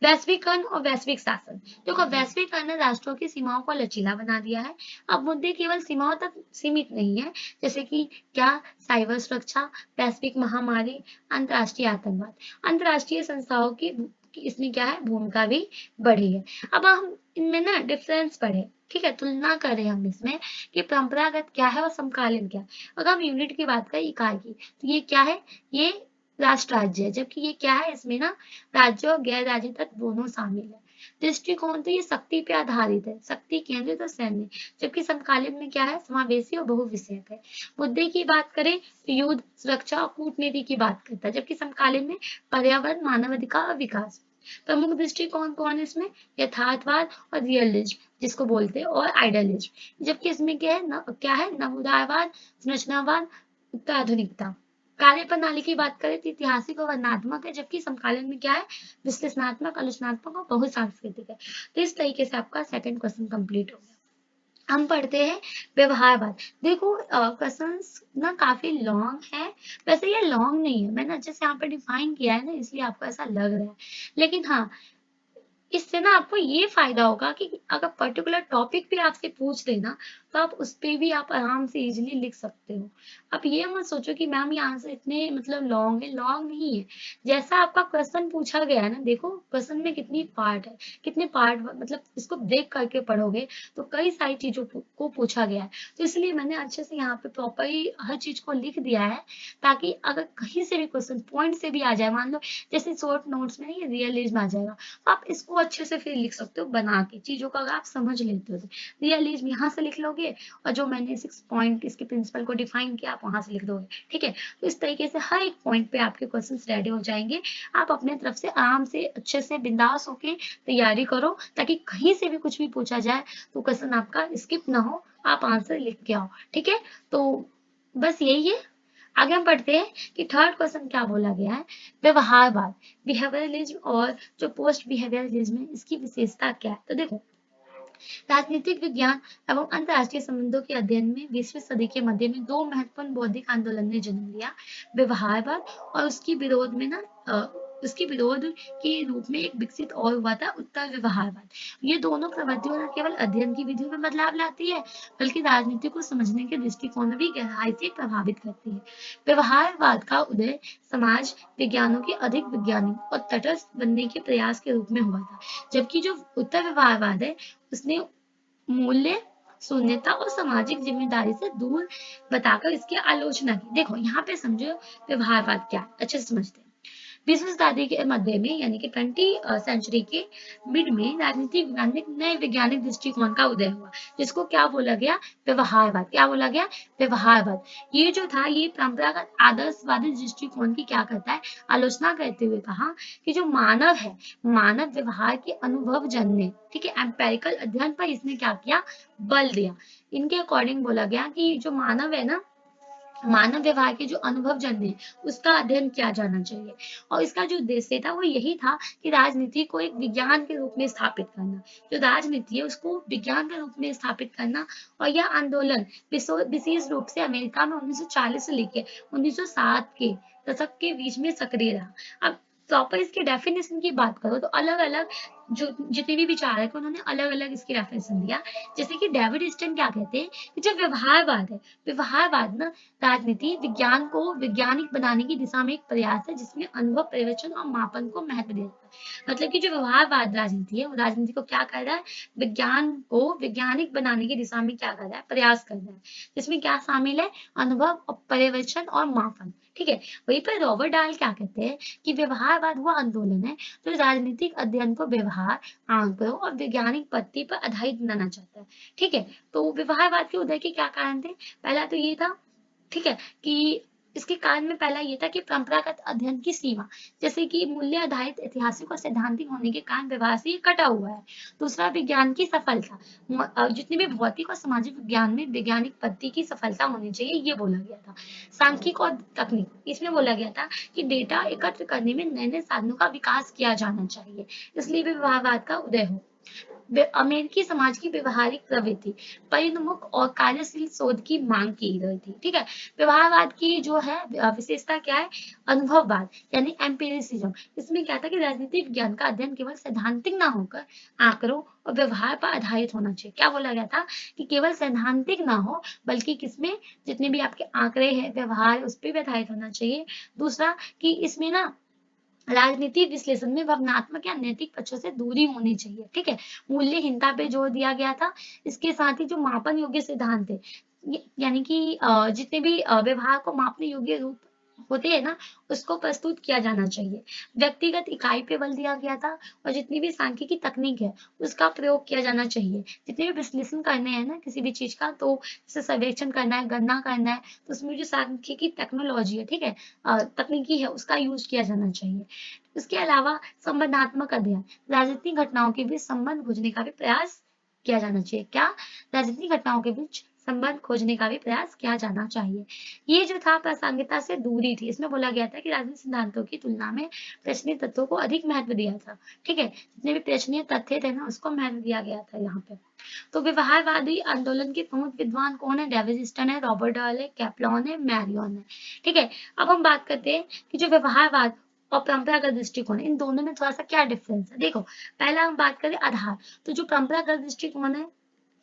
वैश्वीकरण और वैश्विक शासन। देखो वैश्वीकरण ने राष्ट्रों की सीमाओं को लचीला बना दिया है। अब मुद्दे केवल सीमाओं तक सीमित नहीं है, जैसे कि क्या? साइबर सुरक्षा, वैश्विक महामारी, अंतर्राष्ट्रीय आतंकवाद। अंतर्राष्ट्रीय संस्थाओं की इसमें क्या है? भूमिका भी बढ़ी है। अब हम इनमें ना डिफरेंस पढ़े, ठीक है, तुलना करें हम इसमें कि परंपरागत क्या है और समकालीन क्या है। अगर हम यूनिट की बात करें, इकाई की, तो ये क्या है? ये राष्ट्र राज्य है, जबकि ये क्या है? इसमें ना राज्य और गैर राज्य तत्व दोनों शामिल है। दृष्टिकोण तो ये शक्ति पे आधारित है, शक्ति केंद्रित और सैन्य, जबकि समकालीन में क्या है? समावेशी और बहुविषयक है। मुद्दे की बात करें तो युद्ध, सुरक्षा और कूटनीति की बात करता है, जबकि समकालीन में पर्यावरण, मानवाधिकार और विकास। प्रमुख दृष्टिकोण कौन है इसमें? यथार्थवाद और रियलिज्म, जिसको बोलते हैं, और आइडियलिज्म। जबकि इसमें क्या है? क्या है? नवोदायवाद, संरचनावाद, उत्तराधुनिकता। कार्य प्रणाली की बात करें तो ऐतिहासिक और वर्णनात्मक है, जबकि समकालीन में क्या है? विश्लेषणात्मक, आलोचनात्मक और बहुसांस्कृतिक है। तो इस तरीके से आपका सेकंड क्वेश्चन कंप्लीट हो गया। हम पढ़ते हैं व्यवहारवाद। देखो क्वेश्चंस ना काफी लॉन्ग है, वैसे ये लॉन्ग नहीं है, मैंने अच्छे से यहाँ पे डिफाइन किया है ना, इसलिए आपको ऐसा लग रहा है। लेकिन हाँ, इससे ना आपको ये फायदा होगा कि अगर पर्टिकुलर टॉपिक भी आपसे पूछ ले ना, तो आप उस पे भी आप आराम से इजीली लिख सकते हो। आप ये मत सोचो कि मैम ये आंसर इतने मतलब लॉन्ग है, लॉन्ग नहीं है। जैसा आपका क्वेश्चन पूछा गया है ना, देखो क्वेश्चन में कितनी पार्ट है, कितने पार्ट, मतलब इसको देख करके पढ़ोगे तो कई सारी चीजों को पूछा गया है। तो इसलिए मैंने अच्छे से यहाँ पे प्रॉपरली हर चीज को लिख दिया है, ताकि अगर कहीं से भी क्वेश्चन पॉइंट से भी आ जाए, मान लो जैसे शॉर्ट नोट्स में ये रियलिज्म आ जाएगा, आप इसको अच्छे से फिर लिख सकते हो बना के, चीजों का अगर आप समझ लेते हो तो रियलिज्म यहाँ से लिख लोगे, और जो मैंने 6 पॉइंट इसके प्रिंसिपल को डिफाइन किया आप वहां से लिख दोगे। ठीक है, तो इस तरीके से हर एक पॉइंट पे आपके क्वेश्चन रेडी हो जाएंगे। आप अपने तरफ से आराम से अच्छे से बिंदास होके तैयारी करो, ताकि कहीं से भी कुछ भी पूछा जाए तो क्वेश्चन आपका स्किप ना हो, आप आंसर लिख के आओ। ठीक है, तो बस यही है। आगे हम पढ़ते हैं कि थर्ड क्वेश्चन क्या बोला गया है। व्यवहारवाद, बिहेवियरलिज्म और जो पोस्ट बिहेवियरलिज्म है, इसकी विशेषता क्या है। तो देखो, राजनीतिक विज्ञान एवं अंतर्राष्ट्रीय संबंधों के अध्ययन में 20वीं सदी के मध्य में दो महत्वपूर्ण बौद्धिक आंदोलन ने जन्म लिया। व्यवहारवाद और उसकी विरोध में ना उसके विरोध के रूप में एक विकसित और हुआ था उत्तर व्यवहारवाद। ये दोनों प्रवृत्तियां न केवल अध्ययन की विधियों में बदलाव लाती है, बल्कि राजनीति को समझने के दृष्टिकोण में भी गहराई से प्रभावित करती है। व्यवहारवाद का उदय समाज विज्ञानों के अधिक वैज्ञानिक और तटस्थ बनने के प्रयास के रूप में हुआ था, जबकि जो उत्तर व्यवहारवाद है उसने मूल्य शून्यता और सामाजिक जिम्मेदारी से दूर बताकर इसकी आलोचना की। देखो यहाँ पे समझो व्यवहारवाद क्या है, अच्छे से समझते हैं। 20वीं शताब्दी के मध्य में यानी कि 20 सेंचुरी के मिड में राजनीतिक विज्ञान में एक नए वैज्ञानिक दृष्टिकोण का उदय हुआ, जिसको क्या बोला गया, व्यवहारवाद। क्या बोला गया, व्यवहारवाद। ये जो था ये परंपरागत आदर्शवादी दृष्टिकोण की क्या करता है, आलोचना करते हुए कहा कि जो मानव है, मानव व्यवहार के अनुभव जन्य, ठीक है, एम्पेरिकल अध्ययन पर इसने क्या किया, बल दिया। इनके अकॉर्डिंग बोला गया कि जो मानव है ना, मानव व्यवहार के जो अनुभव जन्य है उसका अध्ययन किया जाना चाहिए। और इसका जो उद्देश्य था वो यही था कि राजनीति को एक विज्ञान के रूप में स्थापित करना, जो राजनीति है उसको विज्ञान के रूप में स्थापित करना। और यह आंदोलन विशेष रूप से अमेरिका में 1940 से लेकर 1960 के दशक के बीच में सक्रिय रहा। अब प्रॉपर इसके डेफिनेशन की बात करो तो अलग अलग जो जितने भी विचारक हैं उन्होंने अलग अलग इसकी डेफिनेशन दिया। जैसे कि डेविड स्टन क्या कहते हैं कि जो व्यवहारवाद है, व्यवहारवाद ना राजनीति विज्ञान को वैज्ञानिक बनाने की दिशा में एक प्रयास है, जिसमें अनुभव, प्रवचन और मापन को महत्व देता है। मतलब कि जो व्यवहारवाद राजनीति है वो राजनीति को क्या कर रहा है, विज्ञान को वैज्ञानिक बनाने की दिशा में क्या कर रहा है, प्रयास कर रहा है, जिसमें क्या शामिल है, अनुभव और प्रवचन और मापन। ठीक है, वहीं पर रॉबर्ट डायल क्या कहते हैं कि व्यवहारवाद वो आंदोलन है जो राजनीतिक अध्ययन को व्यवहार, आंकड़ों और वैज्ञानिक पद्धति पर आधारित बनाना चाहता है। ठीक है, तो व्यवहारवाद के उदय के क्या कारण थे, पहला तो ये था, ठीक है, कि इसके कारण में पहला ये था कि परंपरागत अध्ययन की सीमा, जैसे कि मूल्य आधारित ऐतिहासिक और सैद्धांतिक होने के कारण व्यवहार से ये कटा हुआ है। दूसरा, विज्ञान की सफलता, जितने भी भौतिक और सामाजिक विज्ञान में वैज्ञानिक पद्धति की सफलता होनी चाहिए, ये बोला गया था। सांख्यिक और तकनीक, इसमें बोला गया था कि डेटा एकत्र करने में नए नए साधनों का विकास किया जाना चाहिए, इसलिए भी व्यवहारवाद का उदय हो। अमेरिकी समाज की व्यवहारिक प्रवृत्ति, परिणमुख और कार्यशील शोध की मांग की गई थी। ठीक है, व्यवहारवाद की जो है विशेषता क्या है, अनुभववाद यानी एम्पिरिसिज्म। इसमें क्या था कि राजनीतिक विज्ञान का अध्ययन केवल सैद्धांतिक ना होकर आंकड़ों और व्यवहार पर आधारित होना चाहिए। क्या बोला गया था कि केवल सैद्धांतिक ना हो, बल्कि किसमें जितने भी आपके आंकड़े हैं, व्यवहार है, उस पर भी आधारित होना चाहिए। दूसरा कि इसमें ना राजनीति विश्लेषण में भावनात्मक या नैतिक पक्षों से दूरी होनी चाहिए। ठीक है, मूल्यहीनता पे जोर दिया गया था। इसके साथ ही जो मापन योग्य सिद्धांत है, यानी कि जितने भी व्यवहार को मापने योग्य रूप होते हैं ना, उसको प्रस्तुत किया जाना चाहिए। व्यक्तिगत इकाई पे बल दिया गया था, और जितनी भी सांख्यिकी तकनीक है उसका प्रयोग किया जाना चाहिए। जितने भी विश्लेषण करने हैं ना किसी भी चीज का, तो जैसे सर्वेक्षण करना है, गणना करना है, तो उसमें जो सांख्यिकी टेक्नोलॉजी है, ठीक है, तकनीकी है, उसका यूज किया जाना चाहिए। इसके अलावा संबंधात्मक अध्ययन, राजनीतिक घटनाओं के बीच संबंध खोजने का भी प्रयास किया जाना चाहिए। क्या, राजनीतिक घटनाओं के बीच संबंध खोजने का भी प्रयास किया जाना चाहिए। ये जो था प्रासंगिकता से दूरी थी। इसमें बोला गया था कि राजनीतिक सिद्धांतों की तुलना में प्रश्नीय तत्वों को अधिक महत्व दिया था। ठीक है, जितने भी प्रश्नीय तथ्य थे ना उसको महत्व दिया गया था यहाँ पे। तो व्यवहारवादी आंदोलन के प्रमुख विद्वान कौन है? डेविड स्टन है, रॉबर्ट डॉयल है, कैप्लॉन है, मैरियन है। ठीक है, अब हम बात करते हैं कि जो व्यवहारवाद और परंपरागत दृष्टिकोण है, इन दोनों में थोड़ा सा क्या डिफरेंस है। देखो, पहला हम बात करें आधार, तो जो परंपरागत दृष्टिकोण है,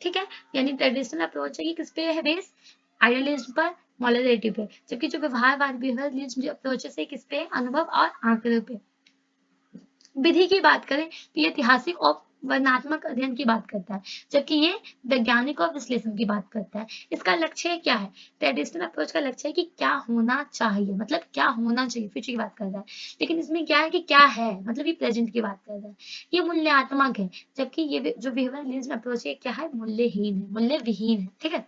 ठीक है, यानी ट्रेडिशनल अप्रोच है, ये किस पे है बेस? आइडियलिज्म पर, मॉडलिटी पे। जबकि जो व्यवहारवाद बिहेवियरलिज्म अप्रोचेस है किस पे? अनुभव और आंकड़े पे। विधि की बात करें तो ये ऐतिहासिक और वर्णनात्मक अध्ययन की बात करता है, जबकि ये वैज्ञानिक और विश्लेषण की बात करता है। इसका लक्ष्य क्या है? ट्रेडिशनल अप्रोच का लक्ष्य है कि क्या होना चाहिए, मतलब क्या होना चाहिए, फ्यूचर की बात कर रहा है। लेकिन इसमें क्या है कि क्या है, मतलब ये प्रेजेंट की बात कर रहा है। ये मूल्यात्मक है, जबकि ये जो बिहेवियरलिज्म अप्रोच है क्या है? मूल्यहीन है, मूल्य विहीन है। ठीक है,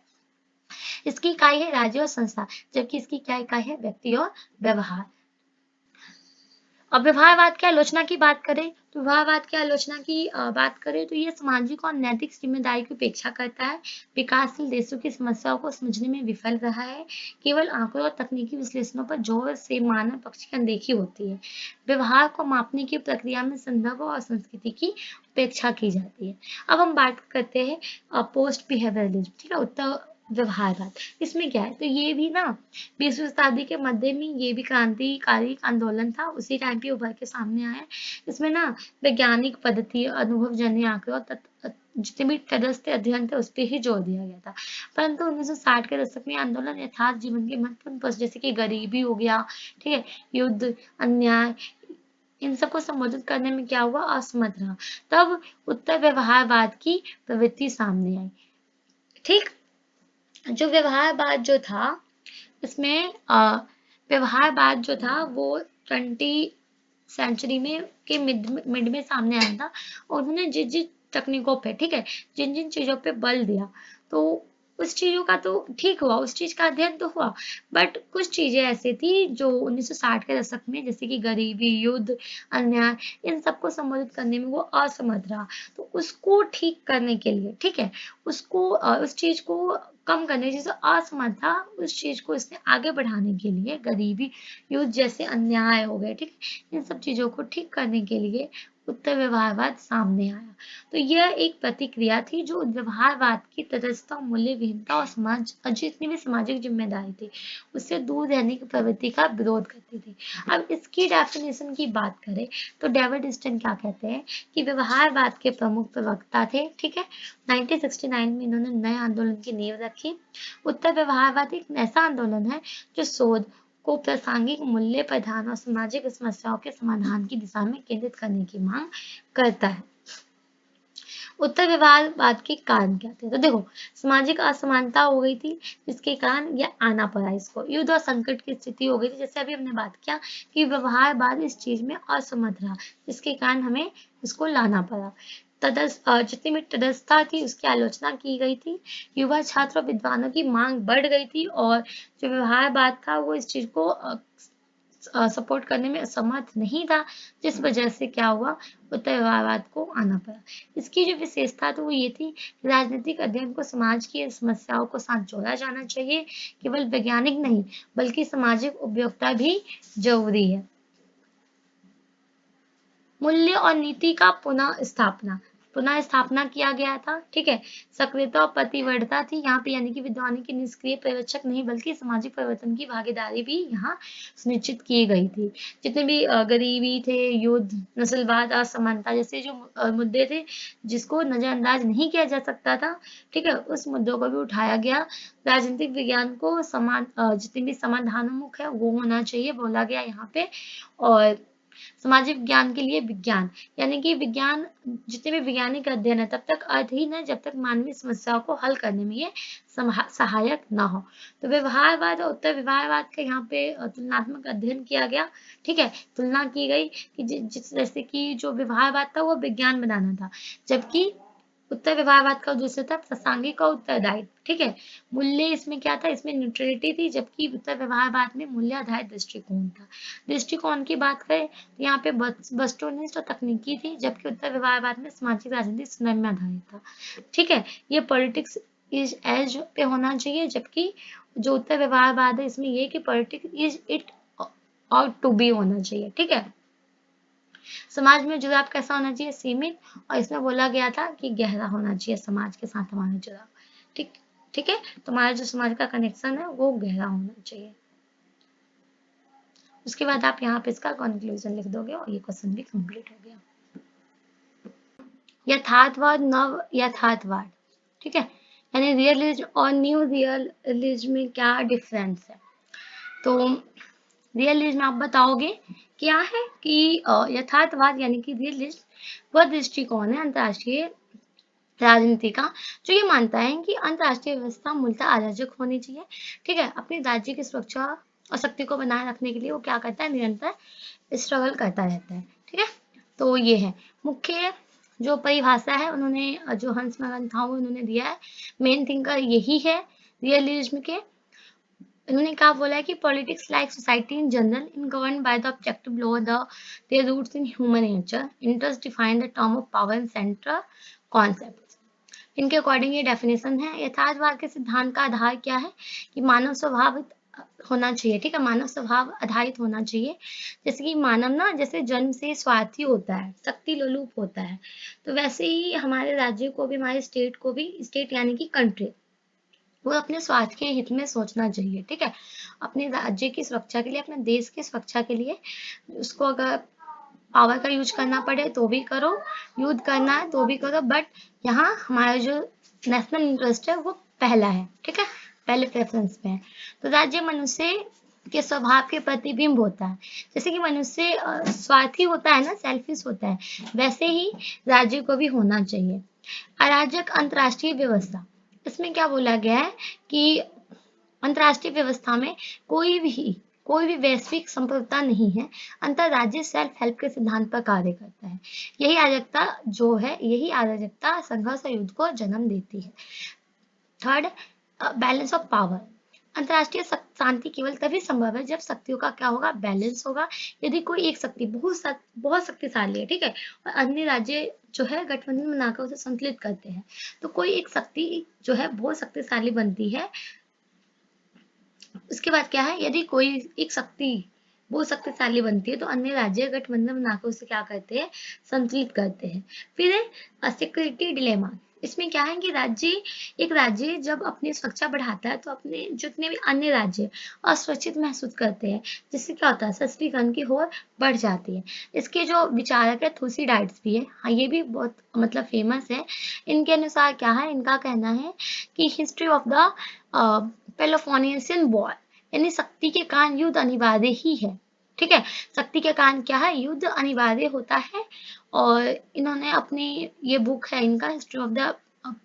इसकी इकाई है राज्य और संस्था, जबकि इसकी क्या इकाई है? व्यक्ति और व्यवहार। अब व्यवहारवाद की आलोचना की बात करें तो व्यवहारवाद की आलोचना की बात करें तो ये सामाजिक और नैतिक जिम्मेदारी की उपेक्षा करता है, विकासशील देशों की समस्याओं को समझने में विफल रहा है, केवल आंकड़ों और तकनीकी विश्लेषणों पर जोर से मानव पक्ष की अनदेखी होती है, व्यवहार को मापने की प्रक्रिया में संदर्भ और संस्कृति की उपेक्षा की जाती है। अब हम बात करते हैं पोस्ट बिहेवियरलिज्म, ठीक है, उत्तर व्यवहारवाद। इसमें क्या है? तो ये भी ना 20वीं शताब्दी के मध्य में ये भी क्रांतिकारी आंदोलन था, उसी टाइम पे उभर के सामने आया। इसमें ना वैज्ञानिक पद्धति, अनुभवजन्य आंकड़े और जितने भी तटस्थ अध्ययन थे उस पे ही जोर दिया गया था। परंतु 1960 के दशक में आंदोलन यथार्थ जीवन के महत्वपूर्ण पक्ष जैसे कि गरीबी हो गया, ठीक है, युद्ध, अन्याय, इन सबको संबोधित करने में क्या हुआ? असमर्थ रहा। तब उत्तर व्यवहारवाद की प्रवृत्ति सामने आई। ठीक, जो व्यवहारवाद जो था इसमें व्यवहारवाद जो था वो 20 सेंचुरी में के मिड में सामने आया था और उन्होंने जिस जिस तकनीकों पे, ठीक है, जिन जिन चीजों पे बल दिया, तो उस चीजों का तो ठीक हुआ, उस चीज का अध्ययन तो हुआ, बट कुछ चीजें ऐसी थी जो 1960 के दशक में, जैसे कि गरीबी, युद्ध, अन्याय, इन सबको संबोधित करने में वो असमर्थ रहा। तो उसको ठीक करने के लिए, ठीक है, उसको उस चीज को कम करने जैसे असमर्थ था, उस चीज को इसने आगे बढ़ाने के लिए गरीबी, युद्ध जैसे अन्याय हो गए, ठीक है, इन सब चीजों को ठीक करने के लिए उत्तर व्यवहारवाद सामने आया। तो यह एक प्रतिक्रिया थी जो व्यवहारवाद की तटस्थता, मूल्य विहीनता और समाज जितनी भी सामाजिक जिम्मेदारी थी उससे दूर रहने की प्रवृत्ति का विरोध करती थी। अब इसकी डेफिनेशन की बात करें तो डेविड स्टन क्या कहते हैं कि व्यवहारवाद के प्रमुख प्रवक्ता थे, ठीक है, 1969 में इन्होंने नए आंदोलन की नींव रखी। उत्तर व्यवहारवाद एक ऐसा आंदोलन है जो शोध को प्रासंगिक मूल्य प्रधान और सामाजिक समस्याओं के समाधान की दिशा में केंद्रित करने की मांग करता है। उत्तर व्यवहारवाद के कारण क्या थे? तो देखो, सामाजिक असमानता हो गई थी जिसके कारण यह आना पड़ा इसको, युद्ध और संकट की स्थिति हो गई थी, जैसे अभी हमने बात किया कि व्यवहारवाद इस चीज में असमर्थ रहा जिसके कारण हमें इसको लाना पड़ा। जितनी भी तटस्थता थी उसकी आलोचना की गई थी, युवा छात्र और विद्वानों की मांग बढ़ गई थी और जो व्यवहारवाद था वो इस चीज को सपोर्ट करने में असमर्थ नहीं था, जिस वजह से क्या हुआ? उत्तर व्यवहारवाद को आना पड़ा। इसकी जो विशेषता तो वो ये थी कि राजनीतिक अध्ययन को समाज की समस्याओं को साथ जोड़ा जाना चाहिए, केवल वैज्ञानिक नहीं बल्कि सामाजिक उपयोगिता भी जरूरी है। मूल्य और नीति का पुनः स्थापना किया गया था, ठीक है, सक्रियता और प्रतिबद्धता थी यहाँ पे, यानी कि विद्वानों के निष्क्रिय पर्यवेक्षक नहीं बल्कि सामाजिक परिवर्तन की भागीदारी भी यहाँ सुनिश्चित की गई थी। जितने भी गरीबी थे, युद्ध, नस्लवाद, असमानता जैसे जो मुद्दे थे जिसको नजरअंदाज नहीं किया जा सकता था, ठीक है, उस मुद्दों को भी उठाया गया। राजनीतिक विज्ञान को जितने भी समाधानोन्मुख है वो होना चाहिए बोला गया यहाँ पे। और सामाजिक विज्ञान के लिए विज्ञान, यानी कि विज्ञान, जितने भी वैज्ञानिक अध्ययन है तब तक अधीन है जब तक मानवीय समस्याओं को हल करने में ये सहायक ना हो। तो व्यवहारवाद और उत्तर व्यवहारवाद का यहाँ पे तुलनात्मक अध्ययन किया गया, ठीक है, तुलना की गई कि जिस जैसे कि जो व्यवहारवाद था वो विज्ञान बनाना था, जबकि उत्तर व्यवहारवाद का उद्देश्य था प्रासंगिक और उत्तरदायित्व, ठीक है, मूल्य इसमें क्या था? इसमें न्यूट्रलिटी थी, जबकि उत्तर व्यवहारवाद में मूल्य आधारित दृष्टिकोण था। दृष्टिकोण की बात करें तो यहाँ पे वस्तुनिष्ठ और तकनीकी थी, जबकि उत्तर व्यवहारवाद में सामाजिक राजनीतिक संदर्भ में आधारित था, ठीक है, ये पॉलिटिक्स इज एज पे होना चाहिए, जबकि जो उत्तर व्यवहारवाद है इसमें ये कि पॉलिटिक्स इज इट और टू बी होना चाहिए। ठीक है, समाज में जुड़ाव कैसा होना चाहिए, सीमित, और इसमें बोला गया था कि गहरा होना चाहिए समाज के साथ हमारा जुड़ाव। ठीक ठीक है, तो हमारा जो समाज का कनेक्शन है वो गहरा होना चाहिए। उसके बाद आप यहाँ पे इसका कंक्लूजन लिख दोगे और ये क्वेश्चन भी कंप्लीट हो गया। यथार्थवाद, नव यथार्थवाद, ठीक है, यानी रियलिज्म और न्यू रियलिज्म में क्या डिफरेंस है। तो रियलिज्म आप बताओगे क्या है कि यथार्थवाद यानी कि रियलिज्म वह दृष्टिकोण है अंतर्राष्ट्रीय राजनीति का जो ये मानता है कि अंतर्राष्ट्रीय व्यवस्था मूलतः अराजक होनी चाहिए। ठीक है, अपने राज्य की सुरक्षा और शक्ति को बनाए रखने के लिए वो क्या करता है, निरंतर स्ट्रगल करता रहता है। ठीक है, तो ये है मुख्य जो परिभाषा है, उन्होंने जो हंस मगन था वो उन्होंने दिया है। मेन थिंकर यही है रियलिज्म के। इन्होंने क्या बोला है कि politics like society in general in govern by the objective law the their roots in human nature interest define the term of power and central concept. इनके अकॉर्डिंग ये डेफिनेशन है। यथार्थवाद के सिद्धांत का आधार क्या है कि मानव स्वभाव होना चाहिए। ठीक है, मानव स्वभाव आधारित होना चाहिए। जैसे कि मानव ना जैसे जन्म से स्वार्थी होता है, शक्ति लोलुप होता है, तो वैसे ही हमारे राज्य को भी, हमारे स्टेट को भी, स्टेट यानी कि कंट्री, वो अपने स्वार्थ के हित में सोचना चाहिए। ठीक है, अपने राज्य की सुरक्षा के लिए, अपने देश की सुरक्षा के लिए उसको अगर पावर का यूज करना पड़े तो भी करो, युद्ध करना है तो भी करो, बट यहाँ हमारा जो नेशनल इंटरेस्ट है वो पहला है। ठीक है, पहले प्रेफरेंस पे है। तो राज्य मनुष्य के स्वभाव के प्रतिबिंब होता है। जैसे कि मनुष्य स्वार्थी होता है ना, सेल्फिश होता है, वैसे ही राज्य को भी होना चाहिए। अराजक अंतर्राष्ट्रीय व्यवस्था, इसमें क्या बोला गया है कि अंतर्राष्ट्रीय व्यवस्था में कोई भी वैश्विक संप्रभुता नहीं है। अंतरराज्यीय सेल्फ हेल्प के सिद्धांत पर कार्य करता है। यही अराजकता जो है, यही अराजकता संघर्ष और युद्ध को जन्म देती है। Third, balance of power. अंतर्राष्ट्रीय शांति केवल तभी संभव है जब शक्तियों का क्या होगा, बैलेंस होगा। यदि कोई एक शक्ति बहुत शक्तिशाली है, ठीक है, और अन्य राज्य जो है गठबंधन बनाकर उसे संतुलित करते हैं, तो कोई एक शक्ति जो है बहुत शक्तिशाली बनती है। उसके बाद क्या है, यदि कोई एक शक्ति बहुत शक्तिशाली बनती है तो अन्य राज्य गठबंधन बनाकर उसे क्या करते हैं, संतुलित करते हैं। फिर सिक्योरिटी डिलेमा, इसमें क्या है कि एक राज्य जब अपनी सुरक्षा बढ़ाता है तो अपने जितने भी अन्य राज्य असुरक्षित महसूस करते हैं, जिससे क्या होता है, सशक्तिकरण की होड़ बढ़ जाती है। इसके जो विचारक है थुसीडाइड्स भी है, हाँ ये भी बहुत मतलब फेमस है। इनके अनुसार क्या है, इनका कहना है कि history of the Peloponnesian war, यानी शक्ति के कारण युद्ध अनिवार्य ही है। ठीक है, शक्ति के कारण क्या है, युद्ध अनिवार्य होता है। और इन्होंने अपनी ये बुक है इनका हिस्ट्री ऑफ द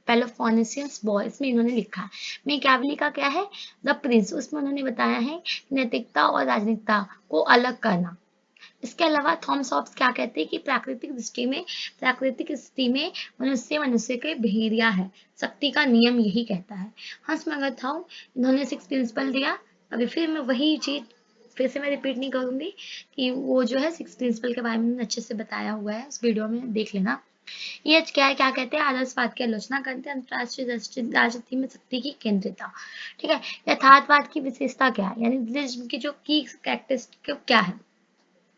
पेलोपोनेशियंस वॉर, इसमें इन्होंने लिखा है। मैकियावेली का क्या है, द प्रिंस, उसमें उन्होंने बताया है नैतिकता और राजनीतिकता को अलग करना। इसके अलावा थॉमस हॉब्स क्या कहते हैं कि प्राकृतिक स्थिति में मनुष्य के भेड़िया है, शक्ति का नियम यही कहता है। हंस मगर था, इन्होंने 6 प्रिंसिपल दिया। अभी फिर मैं वही चीज फिर से मैं रिपीट नहीं करूंगी कि वो जो है 6 प्रिंसिपल के बारे में अच्छे से बताया हुआ है, उस वीडियो में देख लेना। ये क्या कहते हैं, आदर्शवाद की आलोचना करते हैं, अंतरराष्ट्रीय राजनीति में शक्ति की केंद्रिता। ठीक है, यथार्थवाद की विशेषता क्या है, यानी रियलिज्म की जो की कैरेक्टरिस्टिक क्या है।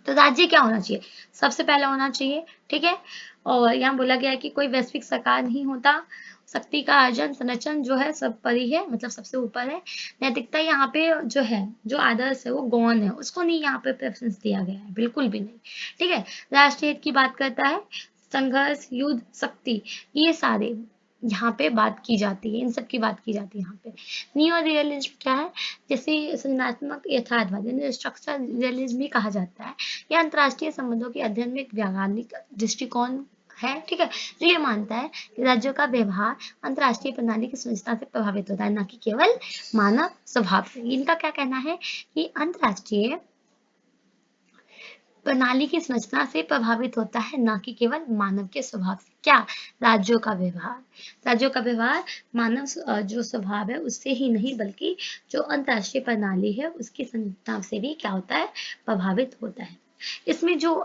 तो राज्य क्या होना चाहिए, सबसे पहला होना चाहिए। ठीक है, और यहाँ बोला गया है कि कोई वैश्विक सरकार नहीं होता, शक्ति का अर्जन संरक्षण जो है सब पर ही है, मतलब सबसे ऊपर है। नैतिकता यहाँ पे जो है, जो आदर्श है वो गौण है, उसको नहीं यहाँ पे प्रेफरेंस दिया गया है, बिल्कुल भी नहीं। ठीक है, राष्ट्रीय हित की बात करता है, संघर्ष, युद्ध, शक्ति, ये सारे यहाँ पे बात की जाती है, इन सब की बात की जाती है यहाँ पे। नियो रियलिज्म क्या है, जैसे संरचनात्मक यथार्थवाद यानी स्ट्रक्चर रियलिज्म भी कहा जाता है। यह अंतर्राष्ट्रीय संबंधों के अध्ययन में एक वैज्ञानिक दृष्टिकोण है। ठीक है, जो ये मानता है कि राज्यों का व्यवहार अंतर्राष्ट्रीय प्रणाली की संरचना से प्रभावित होता है, न कि केवल मानव स्वभाव से। इनका क्या कहना है कि अंतर्राष्ट्रीय प्रणाली की संरचना से प्रभावित होता है, न कि केवल मानव के स्वभाव से। क्या, राज्यों का व्यवहार मानव जो स्वभाव है उससे ही नहीं, बल्कि जो अंतर्राष्ट्रीय प्रणाली है उसकी संरचना से भी क्या होता है, प्रभावित होता है। इसमें जो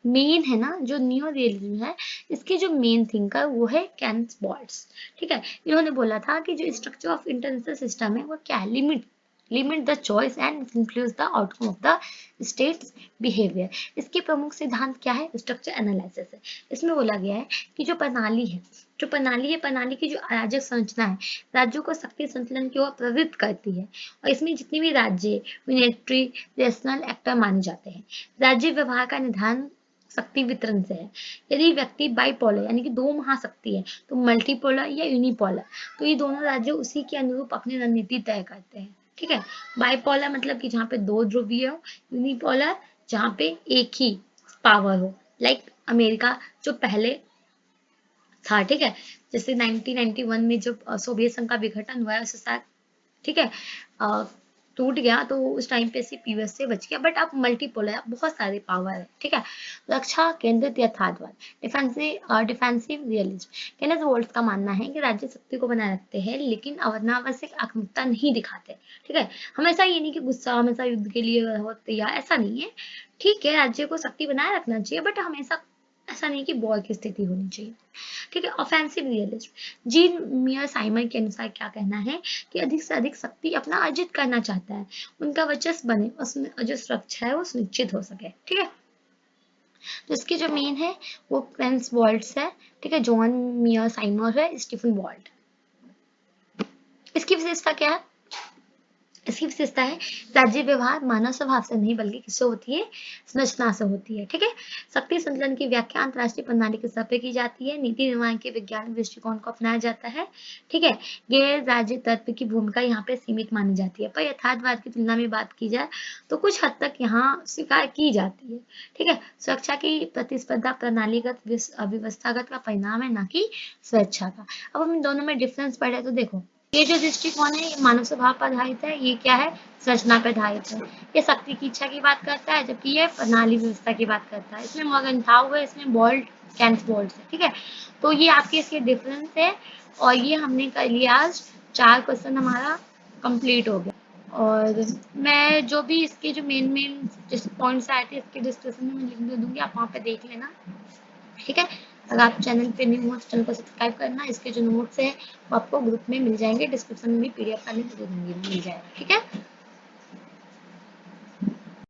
मेन है ना, जो नियो रियलिज्म है, इसके जो मेन थिंकर वो है केन्स बोल्ट्स। ठीक है, इन्होंने बोला था कि जो स्ट्रक्चर ऑफ इंटरनेशनल सिस्टम है वो क्या है, limit the choice and influence the outcome of the states behaviour. इसके प्रमुख सिद्धांत क्या है, स्ट्रक्चर एनालिसिस है। इसमें बोला गया है कि जो प्रणाली है, प्रणाली की जो अराजक संरचना है, राज्यों को शक्ति संतुलन की ओर प्रवृत्त करती है। और इसमें जितने भी राज्य यूनिटरी रेशनल एक्टर माने जाते हैं। राज्य व्यवहार का निर्धारण शक्ति वितरण से है। यदि व्यक्ति बाइपोलर यानी कि दो महाशक्ति है, तो मल्टीपोलर या यूनिपोलर, तो ये दोनों राज्य उसी के अनुरूप अपनी रणनीति तय करते हैं। ठीक है, बाइपोलर मतलब कि जहाँ पे दो ध्रुवीय हो, यूनिपोलर जहाँ पे एक ही पावर हो, लाइक अमेरिका जो पहले था। ठीक है, जैसे 1991 में जब सोवियत संघ का विघटन हुआ है, उसके साथ ठीक है टूट गया, तो उस टाइम पे सिर्फ यूएस से बच गया, बट अब मल्टीपोलर बहुत सारे पावर है। ठीक है, रक्षा केंद्रित यथार्थवाद, डिफेंसिव रियलिज्म। केनेथ वोल्ट का मानना है कि राज्य शक्ति को बनाए रखते हैं लेकिन अनावश्यक आक्रामकता नहीं दिखाते। ठीक है, हमेशा ये नहीं कि गुस्सा हमेशा युद्ध के लिए हो तैयार, ऐसा नहीं है। ठीक है, राज्य को शक्ति बनाए रखना चाहिए, बट हमेशा ऐसा नहीं कि वॉर की स्थिति होनी चाहिए। ठीक है, ऑफेंसिव रियलिज्म, जीन मियर साइमन के अनुसार क्या कहना है कि अधिक से अधिक शक्ति अपना अर्जित करना चाहता है, उनका वर्चस्व बने, उसमें जो सुरक्षा है वो सुनिश्चित हो सके। ठीक है, तो इसकी जो मेन है वो पेंस वॉल्ट्स है। ठीक है, जॉन मियर साइमर है, स्टीफन वॉल्ट। इसकी विशेषता क्या है, इसकी विशेषता है राज्य व्यवहार मानव स्वभाव से नहीं बल्कि किससे होती है, संरचना से होती है। ठीक है, शक्ति संतुलन की व्याख्या अंतरराष्ट्रीय प्रणाली के स्तर पर की जाती है, नीति निर्माण के वैज्ञानिक दृष्टिकोण को अपनाया जाता है। ठीक है, गैर राज्य तत्व की भूमिका यहाँ पे सीमित मानी जाती है, पर यथार्थवाद की तुलना में बात की जाए तो कुछ हद तक यहाँ स्वीकार की जाती है। ठीक है, सुरक्षा की प्रतिस्पर्धा प्रणालीगत व्यवस्थागत का परिणाम है, ना कि स्वेच्छा का। अब हम इन दोनों में डिफरेंस पढ़े तो देखो, ये जो दृष्टिकोण है ये मानव स्वभाव पर आधारित है, ये क्या है, संरचना पर आधारित है। ये शक्ति की इच्छा की बात करता है, जबकि ये प्रणाली व्यवस्था की बात करता है। इसमें मॉर्गन थाउ है, इसमें बोल्ट केन्स बोल्ट है। ठीक है, तो ये आपके इसके डिफरेंस है, और ये हमने कर लिया आज 4 क्वेश्चन हमारा कंप्लीट हो गया। और मैं जो भी इसके जो मेन मेन पॉइंट्स आए थे इसके डिस्कशन में मैं लिंक दे दूंगी, आप वहाँ पे देख लेना। ठीक है, अगर आप चैनल पे न्यू हो तो चैनल को सब्सक्राइब करना। इसके जो नोट्स है वो आपको ग्रुप में मिल जाएंगे, डिस्क्रिप्शन में भी पीडीएफ का लिंक दे दूंगी, मिल जाएगा। ठीक है।